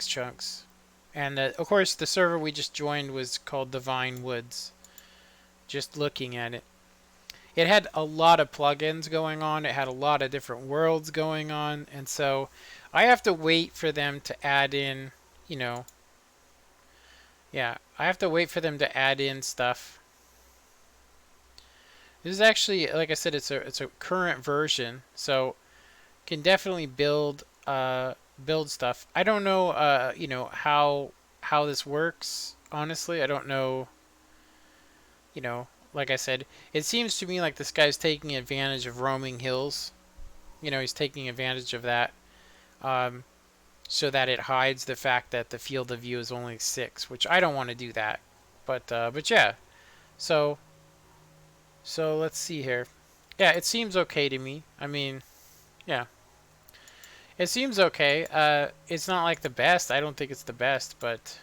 chunks. And of course, the server we just joined was called Divine Woods. Just looking at it. It had a lot of plugins going on. It had a lot of different worlds going on. And so I have to wait for them to add in, you know, yeah, I have to wait for them to add in stuff. This is actually, like I said, it's a current version, so can definitely build build stuff. I don't know, you know, how this works. Honestly, I don't know. You know, like I said, it seems to me like this guy's taking advantage of roaming hills. You know, he's taking advantage of that, um, so that it hides the fact that the field of view is only 6, which I don't want to do that. But yeah. So so let's see here. Yeah, it seems okay to me. I mean, yeah, it seems okay. It's not like the best. I don't think it's the best, but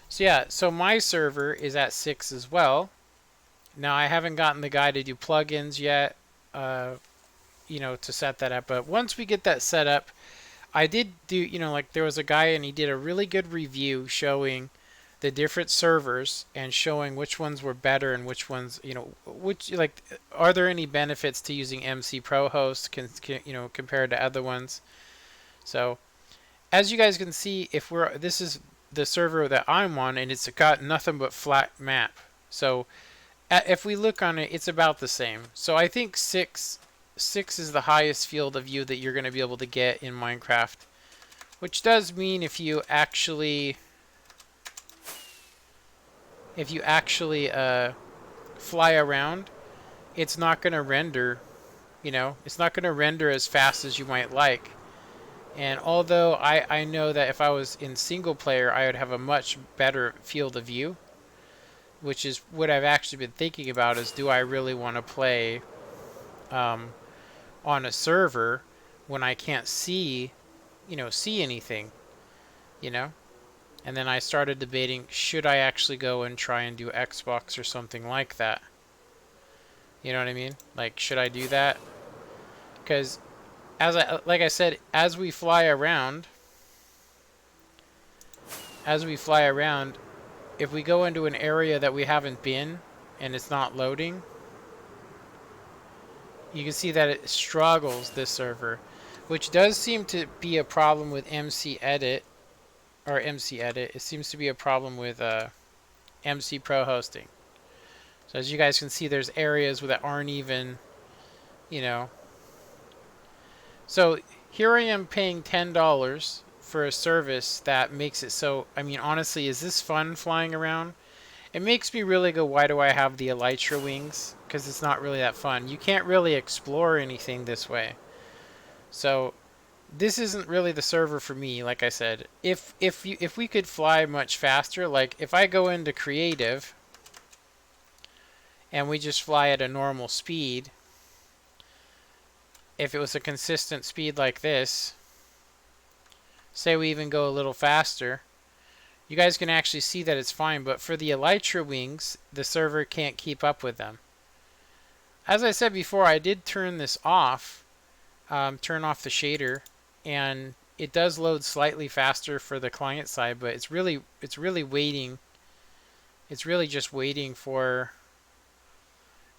so yeah. So my server is at 6 as well. Now I haven't gotten the guy to do plugins yet. You know, to set that up. But once we get that set up, I did do. You know, like there was a guy and he did a really good review showing the different servers and showing which ones were better and which ones, you know, which like, are there any benefits to using MCPROHOST you know, compared to other ones. So as you guys can see, if we're, this is the server that I'm on and it's got nothing but flat map. So if we look on it, it's about the same. So I think 6 is the highest field of view that you're going to be able to get in Minecraft, which does mean if you actually fly around, it's not going to render, you know, it's not going to render as fast as you might like. And although I know that if I was in single player, I would have a much better field of view, which is what I've actually been thinking about, is do I really want to play on a server when I can't see, you know, see anything, you know? And then I started debating, should I actually go and try and do Xbox or something like that? You know what I mean? Like, should I do that? Because, like I said, as we fly around, if we go into an area that we haven't been and it's not loading, you can see that it struggles, this server, which does seem to be a problem with MC Edit. It seems to be a problem with MCPROHOSTING. So as you guys can see, there's areas that aren't even, you know. So here I am paying $10 for a service that makes it so, I mean, honestly, is this fun flying around? It makes me really go, why do I have the elytra wings? Because it's not really that fun. You can't really explore anything this way. So this isn't really the server for me. Like I said, if we could fly much faster, like if I go into creative and we just fly at a normal speed, if it was a consistent speed like this, say we even go a little faster, you guys can actually see that it's fine. But for the elytra wings, the server can't keep up with them. As I said before, I did turn this off, turn off the shader, and it does load slightly faster for the client side, but it's really waiting It's really just waiting for,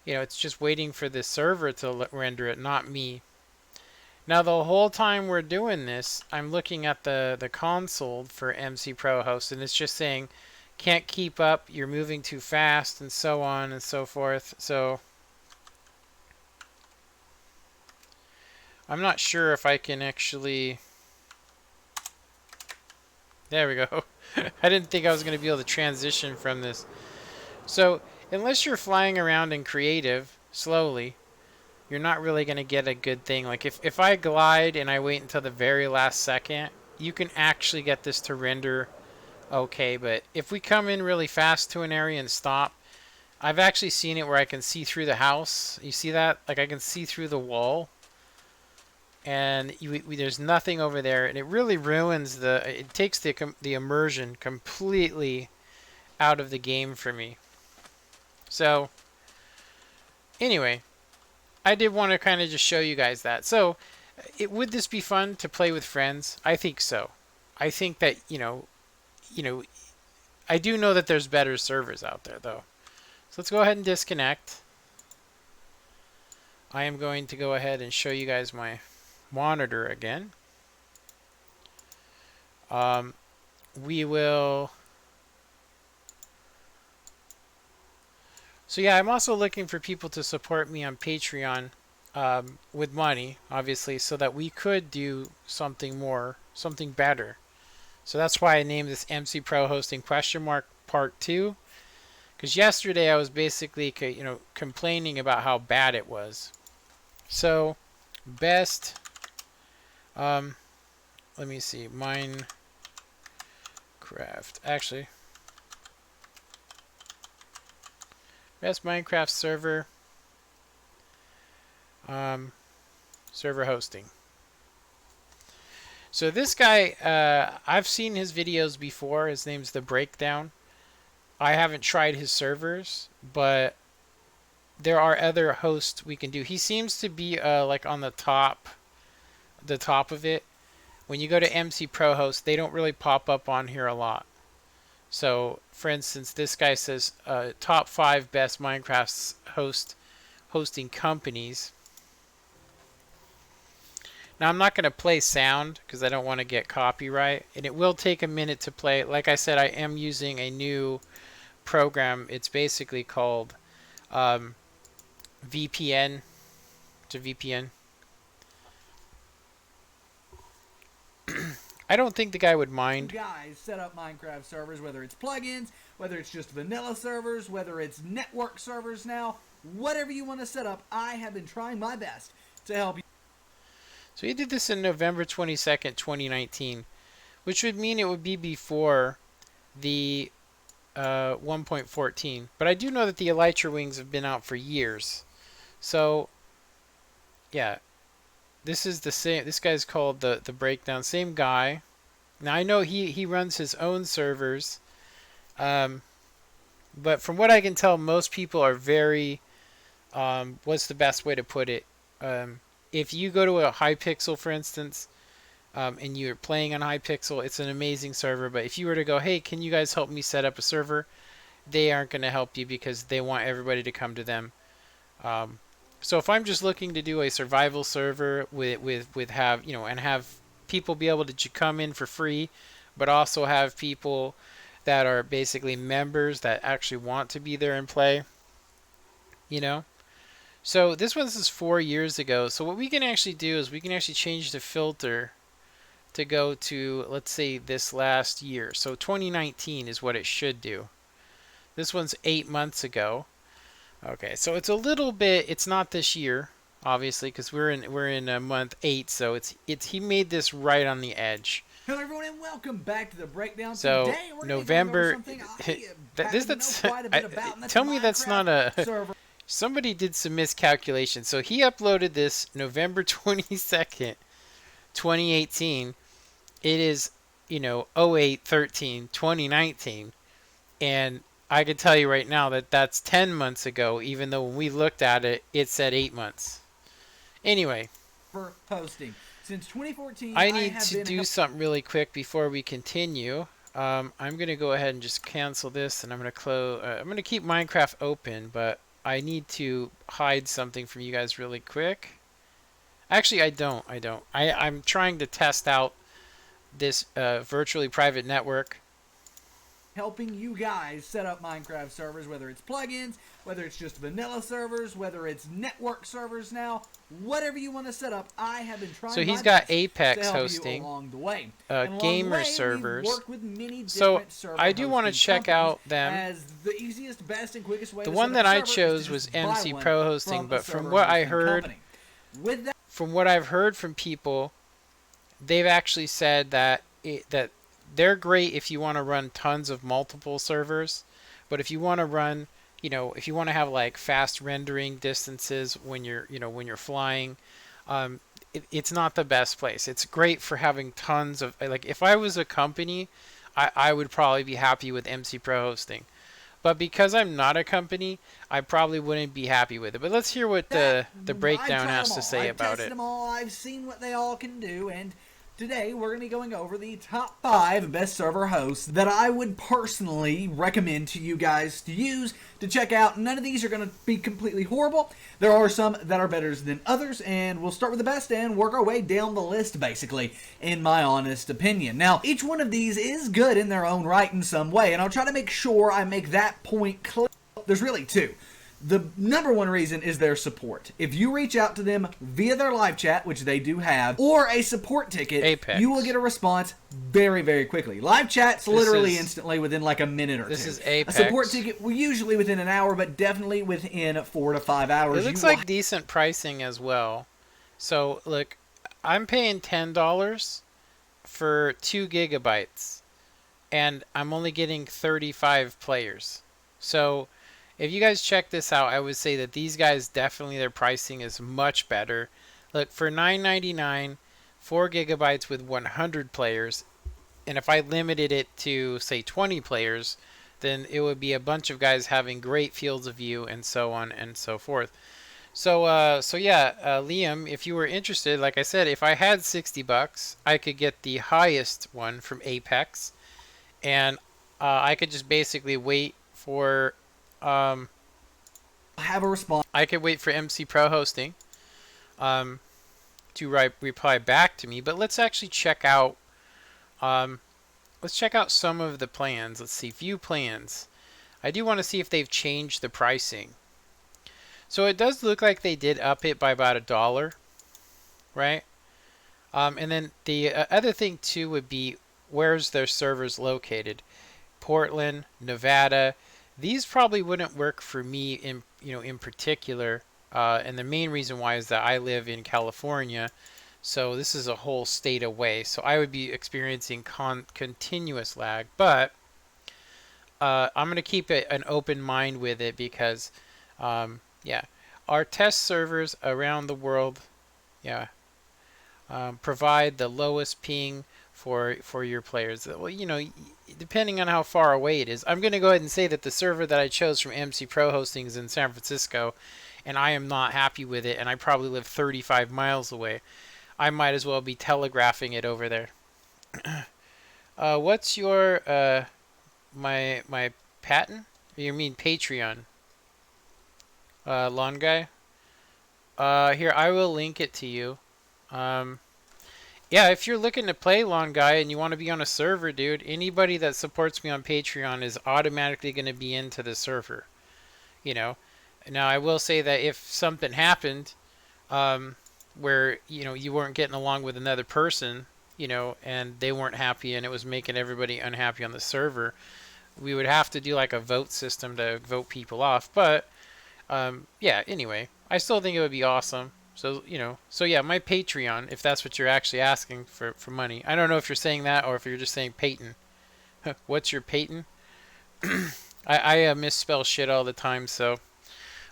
it's just waiting for the server to render it, not me. Now the whole time we're doing this, I'm looking at the console for MC Pro Host, and it's just saying, can't keep up, you're moving too fast, and so on and so forth. So I'm not sure if I can actually... There we go. I didn't think I was going to be able to transition from this. So unless you're flying around in creative slowly, you're not really going to get a good thing. Like if I glide and I wait until the very last second, you can actually get this to render okay. But if we come in really fast to an area and stop, I've actually seen it where I can see through the house. You see that? Like I can see through the wall. And there's nothing over there. And it really ruins it takes the immersion completely out of the game for me. So anyway, I did want to kind of just show you guys that. So would this be fun to play with friends? I think so. I think that, I do know that there's better servers out there though. So let's go ahead and disconnect. I am going to go ahead and show you guys my monitor again. We will... So yeah, I'm also looking for people to support me on Patreon with money, obviously, so that we could do something more, something better. So that's why I named this MC Pro Hosting Part 2. Because yesterday I was basically, complaining about how bad it was. So, best, let me see, Minecraft, actually. Best Minecraft server, server hosting. So this guy, I've seen his videos before. His name's The Breakdown. I haven't tried his servers, but there are other hosts we can do. He seems to be like on the top of it. When you go to MC Pro Host, they don't really pop up on here a lot. So, for instance, this guy says top 5 best Minecraft hosting companies. Now, I'm not going to play sound because I don't want to get copyright, and it will take a minute to play. Like I said, I am using a new program. It's basically called VPN. It's a VPN. I don't think the guy would mind. Guys set up Minecraft servers, whether it's plugins, whether it's just vanilla servers, whether it's network servers now, whatever you want to set up, I have been trying my best to help you. So he did this in November 22nd, 2019, which would mean it would be before the 1.14. But I do know that the Elytra Wings have been out for years. So, yeah. This is the same. This guy's called the Breakdown. Same guy. Now I know he runs his own servers, but from what I can tell, most people are very. What's the best way to put it? If you go to a Hypixel, for instance, and you're playing on Hypixel, it's an amazing server. But if you were to go, hey, can you guys help me set up a server? They aren't going to help you because they want everybody to come to them. So if I'm just looking to do a survival server with have and have people be able to come in for free, but also have people that are basically members that actually want to be there and play, So this is 4 years ago. So what we can actually do is we can actually change the filter to go to, let's say, this last year. So 2019 is what it should do. This one's 8 months ago. Okay, so it's a little bit. It's not this year, obviously, because we're in month 8. So he made this right on the edge. Hello, everyone, and welcome back to the Breakdown. So today we're November. Tell me that's not a. Server. Somebody did some miscalculation. So he uploaded this November 22nd, 2018. It is 08/13, 2019, and I can tell you right now that that's 10 months ago, even though when we looked at it, it said 8 months. Anyway. For hosting. Since 2014, I need to do something really quick before we continue. I'm gonna go ahead and just cancel this, and I'm gonna close. I'm gonna keep Minecraft open, but I need to hide something from you guys really quick. Actually, I don't. I'm trying to test out this virtually private network. Helping you guys set up Minecraft servers, whether it's plugins, whether it's just vanilla servers, whether it's network servers now, whatever you want to set up, I have been trying. So he's my got best Apex to help hosting, you along the way. And along gamer the way, servers. we've worked with many So different server I do want to hosting check out companies them. as the easiest, best, and quickest way The to one set that up a I server is to chose just was buy MC one Pro Hosting, from a but from server what I hosting heard, company. With that, from what I've heard from people, they've actually said that that they're great if you want to run tons of multiple servers, but if you want to run, if you want to have like fast rendering distances when you're flying, it's not the best place. It's great for having tons of, like, if I was a company, I would probably be happy with MC Pro Hosting. But because I'm not a company, I probably wouldn't be happy with it. But let's hear what the breakdown has to say about I've tested it. them all. I've seen what they all can do, and today we're going to be going over the top 5 best server hosts that I would personally recommend to you guys to use to check out. None of these are going to be completely horrible. There are some that are better than others, and we'll start with the best and work our way down the list, basically, in my honest opinion. Now, each one of these is good in their own right in some way, and I'll try to make sure I make that point clear. There's really 2. The number 1 reason is their support. If you reach out to them via their live chat, which they do have, or a support ticket, Apex. you will get a response very, very quickly. Live chat's literally instantly within like a minute or 2. This is Apex. A support ticket, well, usually within an hour, but definitely within 4 to 5 hours. It looks like decent pricing as well. So, look, I'm paying $10 for 2 gigabytes, and I'm only getting 35 players. So, if you guys check this out, I would say that these guys definitely, their pricing is much better. Look, for $9.99, 4 gigabytes with 100 players, and if I limited it to, say, 20 players, then it would be a bunch of guys having great fields of view and so on and so forth. So, Liam, if you were interested, like I said, if I had $60, I could get the highest one from Apex, and I could just basically wait for have a response. I could wait for MC Pro Hosting to reply back to me. But let's actually check out some of the plans. Let's see, view plans. I do want to see if they've changed the pricing. So it does look like they did up it by about $1, right? And then the other thing too would be, where's their servers located? Portland, Nevada. These probably wouldn't work for me in particular, and the main reason why is that I live in California, so this is a whole state away. So I would be experiencing continuous lag, but I'm going to keep an open mind with it because, our test servers around the world, provide the lowest ping for your players. Well, depending on how far away it is. I'm going to go ahead and say that the server that I chose from MC Pro Hosting is in San Francisco, and I am not happy with it, and I probably live 35 miles away. I might as well be telegraphing it over there. What's your my patent? You mean Patreon? Lawn guy? Here, I will link it to you. Yeah, if you're looking to play Lawn Guy and you want to be on a server, dude, anybody that supports me on Patreon is automatically going to be into the server. Now, I will say that if something happened where, you weren't getting along with another person, and they weren't happy and it was making everybody unhappy on the server, we would have to do like a vote system to vote people off. But, anyway, I still think it would be awesome. So, my Patreon, if that's what you're actually asking for money. I don't know if you're saying that or if you're just saying Peyton. What's your Peyton? I misspell shit all the time, so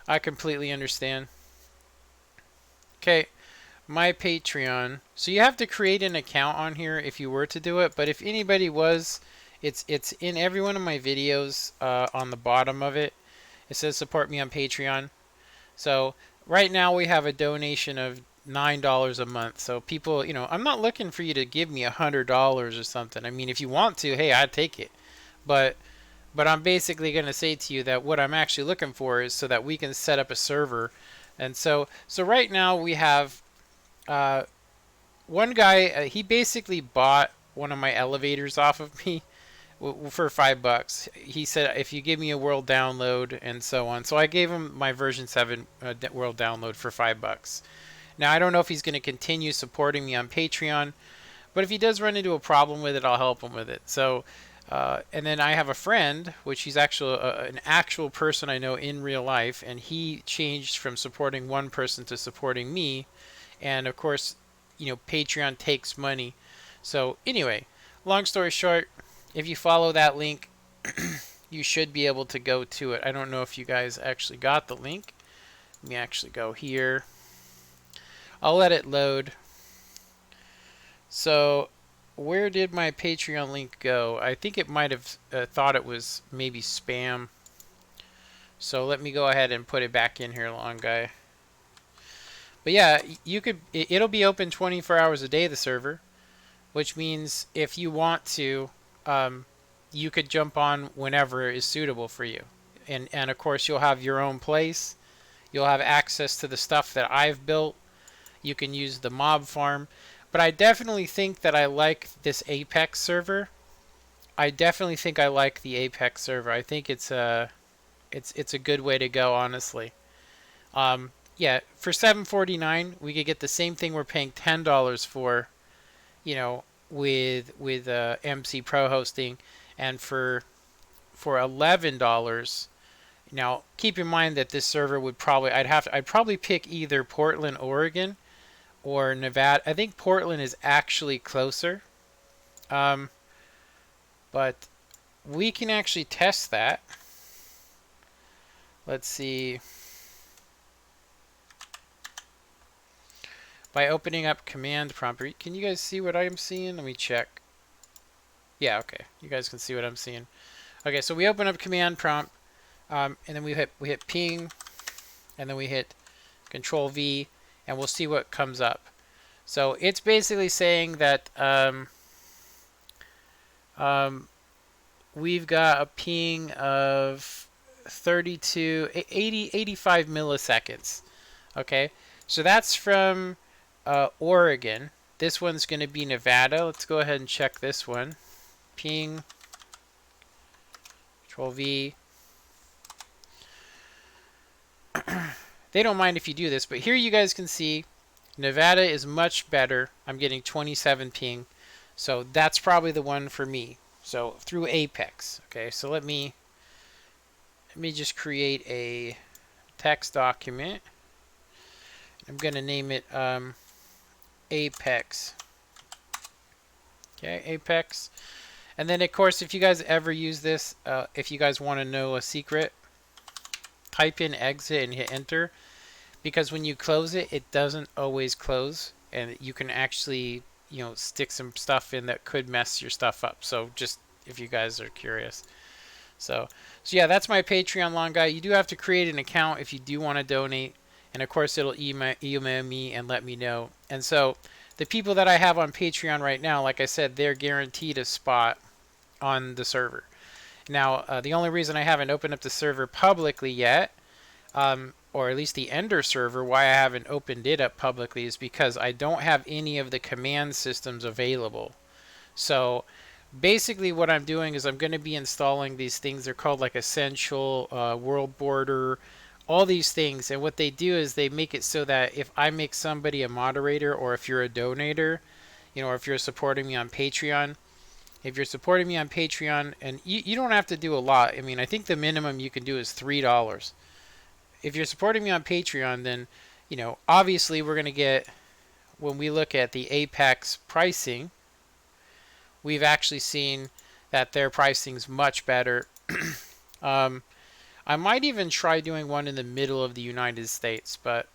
I completely understand. Okay, my Patreon. So you have to create an account on here if you were to do it, but if anybody was, it's in every one of my videos on the bottom of it. It says support me on Patreon. So right now we have a donation of $9 a month. So people, I'm not looking for you to give me $100 or something. I mean, if you want to, hey, I'd take it. But I'm basically going to say to you that what I'm actually looking for is so that we can set up a server. And so right now we have uh, one guy. He basically bought one of my elevators off of me for $5. He said if you give me a world download and so on. So I gave him my version 7 world download for $5. Now I don't know if he's going to continue supporting me on Patreon, but if he does run into a problem with it, I'll help him with it. So, and then I have a friend, which he's actually an actual person I know in real life, and he changed from supporting one person to supporting me. And of course, Patreon takes money. So anyway, long story short, if you follow that link, you should be able to go to it. I don't know if you guys actually got the link. Let me actually go here. I'll let it load. So where did my Patreon link go? I think it might have thought it was maybe spam. So let me go ahead and put it back in here, long guy. But yeah, it'll be open 24 hours a day, the server, which means if you want to, you could jump on whenever is suitable for you. And of course, you'll have your own place. You'll have access to the stuff that I've built. You can use the mob farm. But I definitely think that I like this Apex server. I definitely think I like the Apex server. I think it's a good way to go, honestly. Yeah, for $7.49 we could get the same thing we're paying $10 for, with MC Pro Hosting, and for $11. Now, keep in mind that this server would I'd probably pick either Portland, Oregon, or Nevada. I think Portland is actually closer. But we can actually test that. Let's see. By opening up command prompt. Can you guys see what I'm seeing? Let me check. Yeah, okay. You guys can see what I'm seeing. Okay, so we open up command prompt, and then we hit ping, and then we hit Control V, and we'll see what comes up. So it's basically saying that we've got a ping of 85 milliseconds. Okay, so that's from Oregon. This one's going to be Nevada. Let's go ahead and check this one. Ping, Control V. They don't mind if you do this, but here you guys can see Nevada is much better. I'm getting 27 ping. So that's probably the one for me. So through Apex. Okay, so let me just create a text document. I'm going to name it Apex. Okay, Apex. And then, of course, if you guys ever use this, if you guys want to know a secret, type in exit and hit enter. Because when you close it, it doesn't always close. And you can actually, stick some stuff in that could mess your stuff up. So just if you guys are curious. So yeah, that's my Patreon, long guy. You do have to create an account if you do want to donate. And of course, it'll email me and let me know. And so the people that I have on Patreon right now, like I said, they're guaranteed a spot on the server. Now, the only reason I haven't opened up the server publicly yet, or at least the Ender server, why I haven't opened it up publicly, is because I don't have any of the command systems available. So basically what I'm doing is I'm going to be installing these things. They're called like Essential, World Border, all these things. And what they do is they make it so that if I make somebody a moderator, or if you're a donator, or if you're supporting me on Patreon, and you don't have to do a lot. I mean, I think the minimum you can do is $3. If you're supporting me on Patreon, then, obviously we're going to get, when we look at the Apex pricing, we've actually seen that their pricing is much better. I might even try doing one in the middle of the United States, but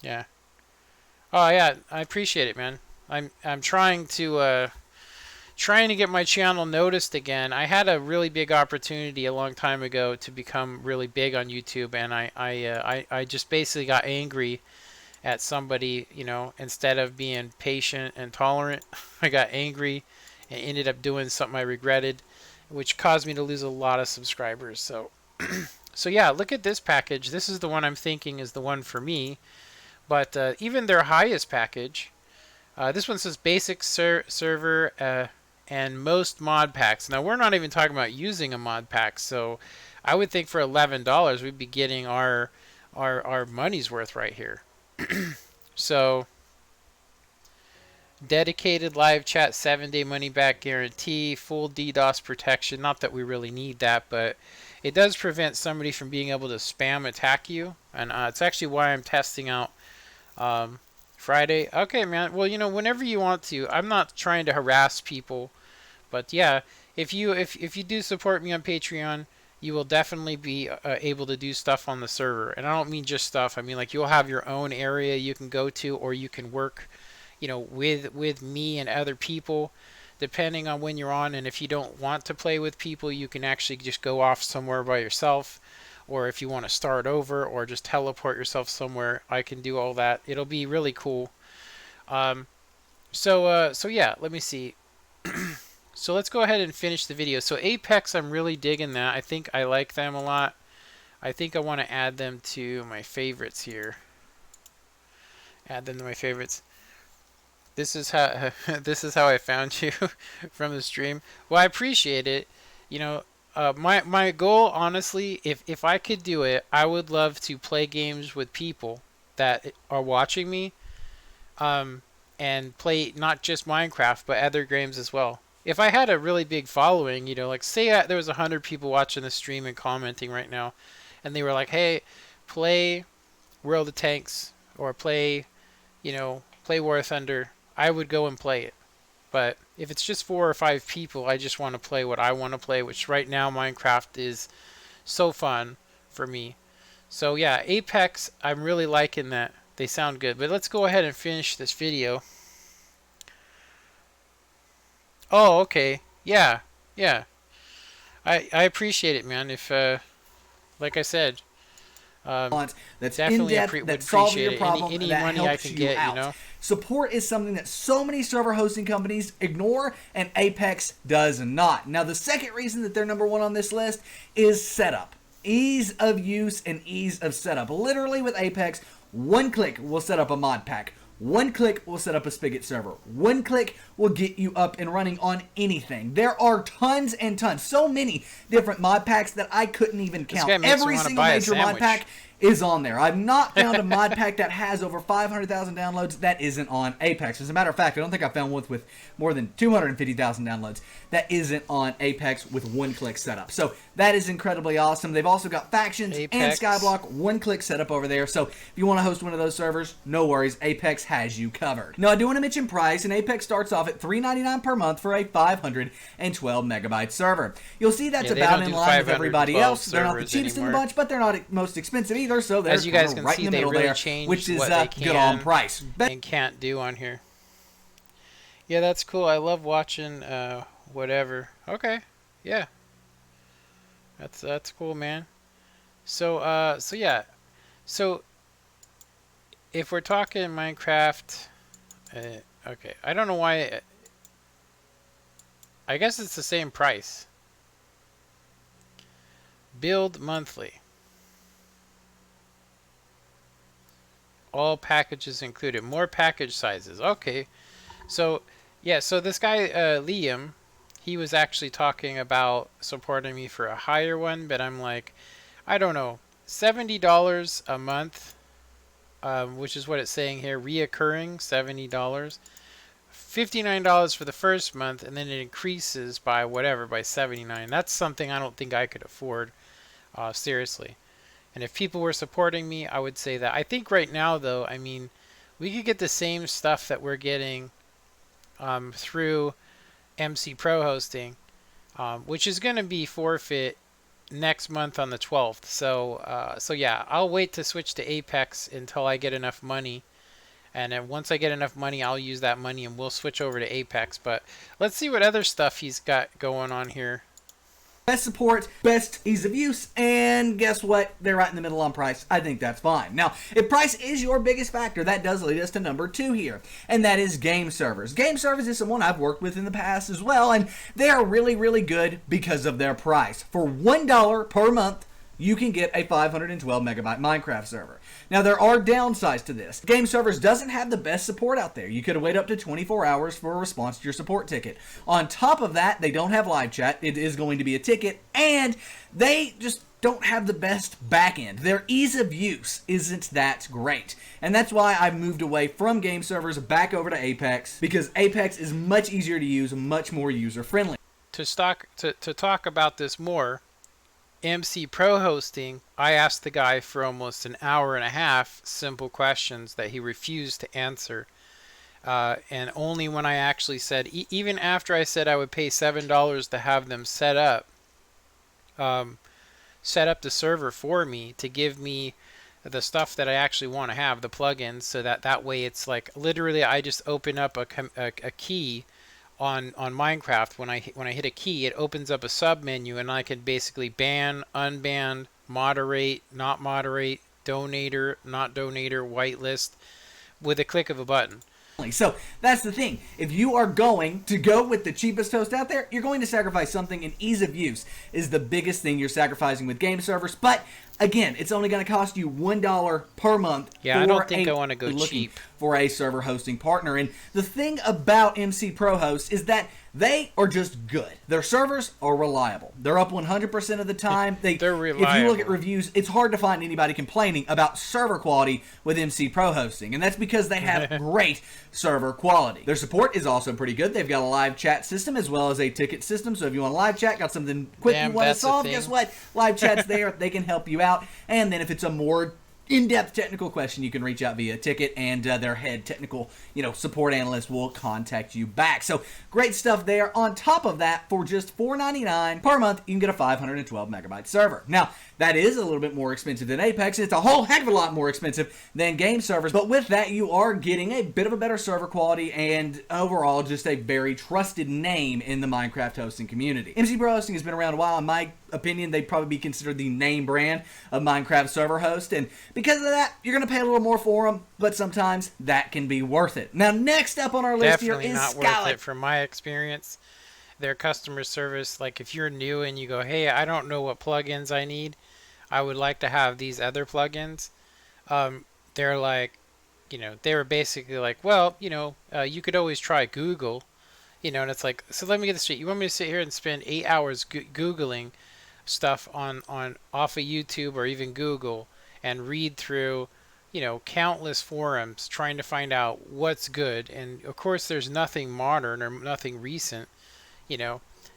yeah. Oh yeah, I appreciate it, man. I'm trying to get my channel noticed again. I had a really big opportunity a long time ago to become really big on YouTube, and I just basically got angry at somebody, you know, instead of being patient and tolerant. I got angry and ended up doing something I regretted, which caused me to lose a lot of subscribers. So yeah, look at this package. This is the one I'm thinking is the one for me. But even their highest package, this one says basic server and most mod packs. Now we're not even talking about using a mod pack, so I would think for $11 we'd be getting our money's worth right here. So dedicated live chat, 7-day money back guarantee, full DDoS protection. Not that we really need that, but it does prevent somebody from being able to spam attack you, and it's actually why I'm testing out Friday. Okay, man. Well, you know, whenever you want to. I'm not trying to harass people, but yeah, if you do support me on Patreon, you will definitely be able to do stuff on the server. And I don't mean just stuff. I mean, like, you'll have your own area you can go to, or you can work, you know, with me and other people, depending on when you're on. And if you don't want to play with people, you can actually just go off somewhere by yourself. Or if you want to start over or just teleport yourself somewhere, I can do all that. It'll be really cool. So yeah, let me see. So let's go ahead and finish the video. So Apex, I'm really digging that. I think I like them a lot. I think I want to add them to my favorites here. Add them to my favorites. This is how this is how I found you from the stream. Well, I appreciate it. You know, my goal, honestly, if I could do it, I would love to play games with people that are watching me, and play not just Minecraft but other games as well. If I had a really big following, you know, like say there was 100 people watching the stream and commenting right now, and they were like, "Hey, play World of Tanks or play, you know, play War of Thunder," I would go and play it. But if it's just 4 or 5 people, I just want to play what I want to play, which right now Minecraft is so fun for me. So yeah, Apex, I'm really liking that. They sound good. But let's go ahead and finish this video. Oh, okay. Yeah. Yeah. I appreciate it, man. If like I said, that's in definitely depth, that's solving your problem, any that money I helps can you get, out. you know. Support is something that so many server hosting companies ignore, and Apex does not. Now, the second reason that they're number one on this list is setup. Ease of use and ease of setup. Literally with Apex, one click will set up a mod pack. One click will set up a Spigot server. One click will get you up and running on anything. There are tons and tons, so many different mod packs that I couldn't even count. Every single major mod pack is on there. I've not found a mod pack that has over 500,000 downloads that isn't on Apex. As a matter of fact, I don't think I found one with more than 250,000 downloads that isn't on Apex with one-click setup. So that is incredibly awesome. They've also got factions and Skyblock one-click setup over there. So if you want to host one of those servers, no worries. Apex has you covered. Now, I do want to mention price, and Apex starts off at $3.99 per month for a 512 megabyte server. You'll see that's about in line with everybody else. They're not the cheapest in the bunch, but they're not most expensive either. So they're as you guys can right see, in the they middle really there, changed which is what they can good on price. and can't do on here. Yeah, that's cool. I love watching whatever. Okay, yeah, that's cool, man. So yeah, so if we're talking Minecraft, okay, I don't know why. I guess it's the same price. Build monthly. All packages included. More package sizes. Okay. So, yeah, so this guy, Liam, he was actually talking about supporting me for a higher one, but I'm like, I don't know. $70 a month, which is what it's saying here. Reoccurring, $70. $59 for the first month, and then it increases by whatever, by $79. That's something I don't think I could afford, seriously. And if people were supporting me, I would say that. I think right now, though, I mean, we could get the same stuff that we're getting through MCPROHOSTING, which is going to be forfeit next month on the 12th. So yeah, I'll wait to switch to Apex until I get enough money. And then once I get enough money, I'll use that money and we'll switch over to Apex. But let's see what other stuff he's got going on here. best support, best ease of use, and guess what? They're right in the middle on price. I think that's fine. Now, if price is your biggest factor, that does lead us to number 2 here, and that is game servers. Game servers is someone I've worked with in the past as well, and they are really, really good because of their price. For $1 per month, you can get a 512 megabyte Minecraft server. Now, there are downsides to this. Game servers doesn't have the best support out there. You could wait up to 24 hours for a response to your support ticket. On top of that, they don't have live chat. It is going to be a ticket, and they just don't have the best backend. Their ease of use isn't that great. And that's why I've moved away from game servers back over to Apex, because Apex is much easier to use, much more user-friendly. To talk about this more, MC Pro Hosting, I asked the guy for almost an hour and a half simple questions that he refused to answer. And only when I actually said, even after I said I would pay $7 to have them set up the server for me, to give me the stuff that I actually want to have, the plugins, so that way it's like literally I just open up a key on Minecraft. When I hit a key, it opens up a sub menu, and I can basically ban, unban, moderate, not moderate, donator, not donator, whitelist with a click of a button. So that's the thing. If you are going to go with the cheapest host out there, you're going to sacrifice something, and ease of use is the biggest thing you're sacrificing with game servers. But again, it's only going to cost you $1 per month. Yeah, I don't think I want to go cheap for a server hosting partner. And the thing about MC Pro Host is that they are just good. Their servers are reliable. They're up 100% of the time. They're reliable. If you look at reviews, it's hard to find anybody complaining about server quality with MC Pro Hosting, and that's because they have great server quality. Their support is also pretty good. They've got a live chat system as well as a ticket system, so if you want a live chat, got something quick you want to solve, guess what? Live chat's there. They can help you out. And then if it's a more in-depth technical question, you can reach out via ticket, and their head technical, support analyst will contact you back. So great stuff there. On top of that, for just $4.99 per month, you can get a 512 megabyte server. Now, that is a little bit more expensive than Apex. It's a whole heck of a lot more expensive than game servers, but with that, you are getting a bit of a better server quality and overall just a very trusted name in the Minecraft hosting community. MC Pro Hosting has been around a while. In my opinion, they'd probably be considered the name brand of Minecraft server host, and because of that, you're going to pay a little more for them, but sometimes that can be worth it. Now, next up on our list here is not Skylight. worth it from my experience. Their customer service, like if you're new and you go, hey, I don't know what plugins I need, I would like to have these other plugins. They're like, they were basically like, well, you could always try Google, and it's like, so let me get this straight. You want me to sit here and spend 8 hours Googling stuff on off of YouTube or even Google and read through, countless forums trying to find out what's good? And of course, there's nothing modern or nothing recent,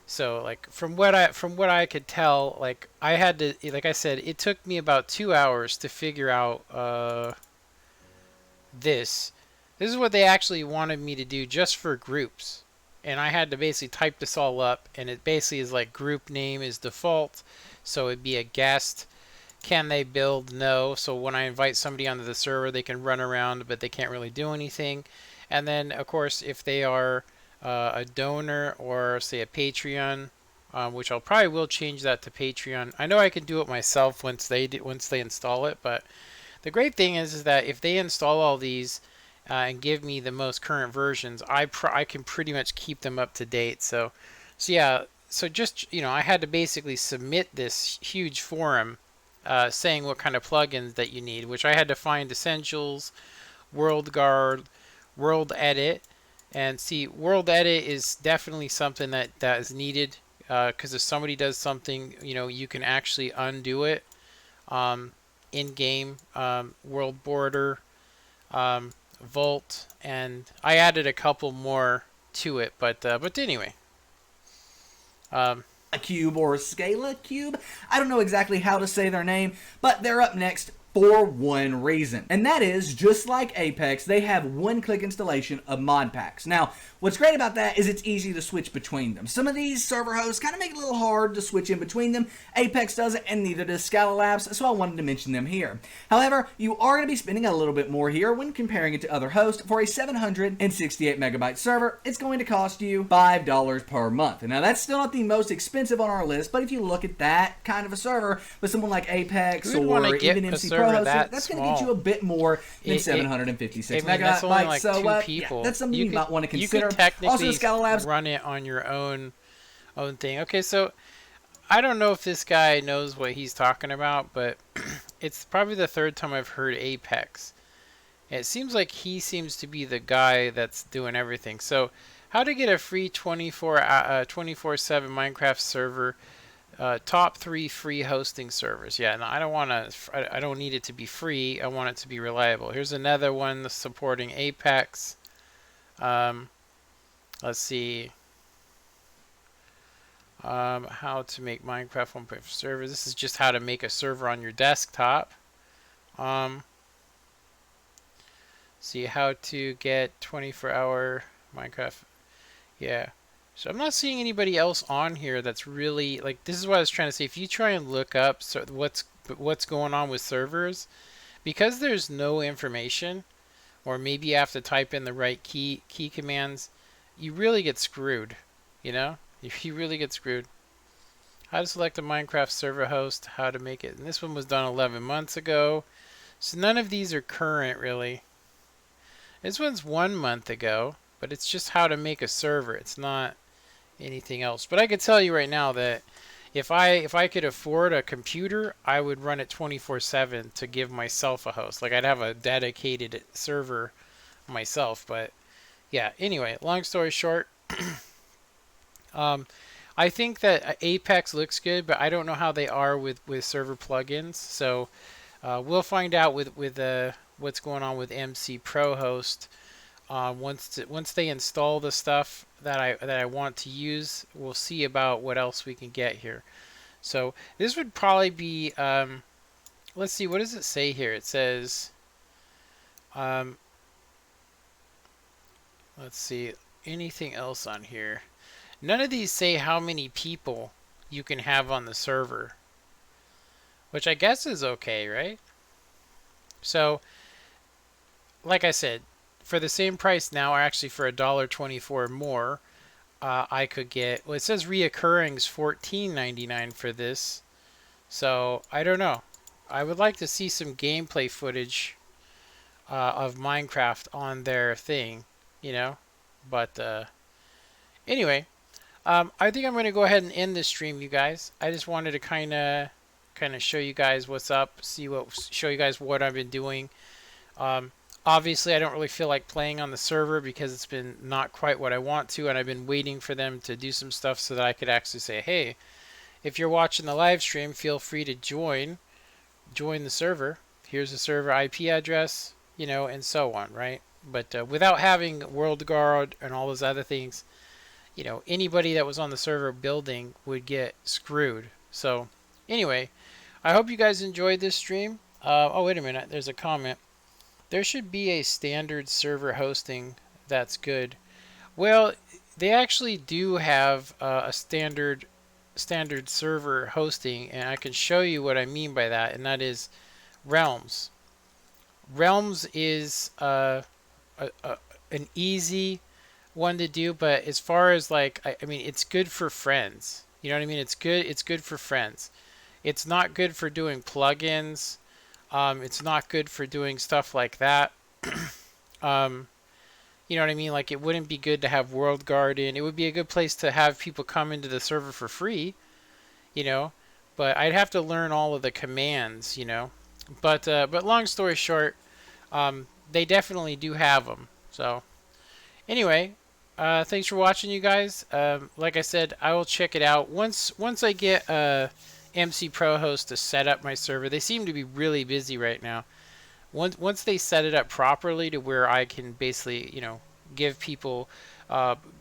So like from what I could tell, like I had to, like I said, it took me about 2 hours to figure out this. This is what they actually wanted me to do just for groups. And I had to basically type this all up, and it basically is like group name is default, so it'd be a guest. Can they build? No. So when I invite somebody onto the server, they can run around, but they can't really do anything. And then, of course, if they are a donor or, say, a Patreon, which I'll probably will change that to Patreon. I know I can do it myself once they install it, but the great thing is that if they install all these and give me the most current versions, I can pretty much keep them up to date. So yeah. So just I had to basically submit this huge forum saying what kind of plugins that you need, which I had to find Essentials, World Guard, World Edit, and see, World Edit is definitely something that is needed because if somebody does something, you can actually undo it in game. World Border, Volt, and I added a couple more to it, but anyway. Cube or Scala Cube. I don't know exactly how to say their name, but they're up next for one reason. And that is, just like Apex, they have one-click installation of mod packs. Now, what's great about that is it's easy to switch between them. Some of these server hosts kind of make it a little hard to switch in between them. Apex does it, and neither does Scala Labs, so I wanted to mention them here. However, you are going to be spending a little bit more here when comparing it to other hosts. For a 768 megabyte server, it's going to cost you $5 per month. And now, that's still not the most expensive on our list, but if you look at that kind of a server with someone like Apex or even MCPROHOSTING, that's going to get you a bit more than 756 megabytes. That's only like so two people. Yeah, that's something you might want to consider. You can technically also, Scala Labs run it on your own thing. Okay, so I don't know if this guy knows what he's talking about, but it's probably the third time I've heard Apex. It seems like he seems to be the guy that's doing everything. So, how to get a free 24/7 Minecraft server? Top 3 free hosting servers. Yeah, no, I don't want to. I don't need it to be free. I want it to be reliable. Here's another one supporting Apex. Let's see. How to make Minecraft 1.5 server. This is just how to make a server on your desktop. See how to get 24-hour Minecraft. Yeah. So I'm not seeing anybody else on here that's really like. This is what I was trying to say. If you try and look up what's going on with servers, because there's no information, or maybe you have to type in the right key commands, you really get screwed. You know, you really get screwed. How to select a Minecraft server host, how to make it. And this one was done 11 months ago, so none of these are current really. This one's 1 month ago, but it's just how to make a server. It's not anything else. But I could tell you right now that if I could afford a computer, I would run it 24/7 to give myself a host. Like, I'd have a dedicated server myself. But yeah, anyway, long story short, I think that Apex looks good, but I don't know how they are with server plugins. So we'll find out with what's going on with MCPROHOST. Once they install the stuff that I want to use, we'll see about what else we can get here. So this would probably be let's see, what does it say here? It says let's see, anything else on here. None of these say how many people you can have on the server, which I guess is okay, right? So like I said, for the same price now, or actually for $1.24 more, I could get, well, it says reoccurring is $14.99 for this. So I don't know. I would like to see some gameplay footage of Minecraft on their thing, you know. But anyway, I think I'm going to go ahead and end this stream, you guys. I just wanted to kind of show you guys what's up, show you guys what I've been doing. Obviously, I don't really feel like playing on the server because it's been not quite what I want to, and I've been waiting for them to do some stuff so that I could actually say, hey, if you're watching the live stream, feel free to join the server. Here's the server IP address, you know, and so on, right? But without having WorldGuard and all those other things, you know, anybody that was on the server building would get screwed. So anyway, I hope you guys enjoyed this stream. Oh, wait a minute. There's a comment. There should be a standard server hosting that's good. Well, they actually do have a standard server hosting, and I can show you what I mean by that, and that is Realms. Realms is an easy one to do, but as far as like, I mean, it's good for friends. You know what I mean? It's good for friends. It's not good for doing plugins. It's not good for doing stuff like that. You know what I mean? Like, it wouldn't be good to have WorldGuard in. It would be a good place to have people come into the server for free, you know, but I'd have to learn all of the commands, you know. But long story short, they definitely do have them. So anyway, thanks for watching, you guys. Like I said, I will check it out once I get MCPROHOST to set up my server. They seem to be really busy right now. Once they set it up properly to where I can basically, you know, give people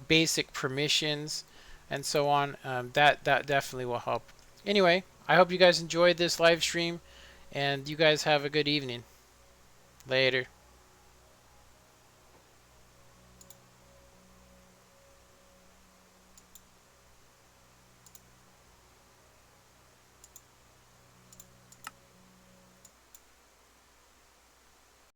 basic permissions and so on, that definitely will help. Anyway, I hope you guys enjoyed this live stream, And you guys have a good evening. Later.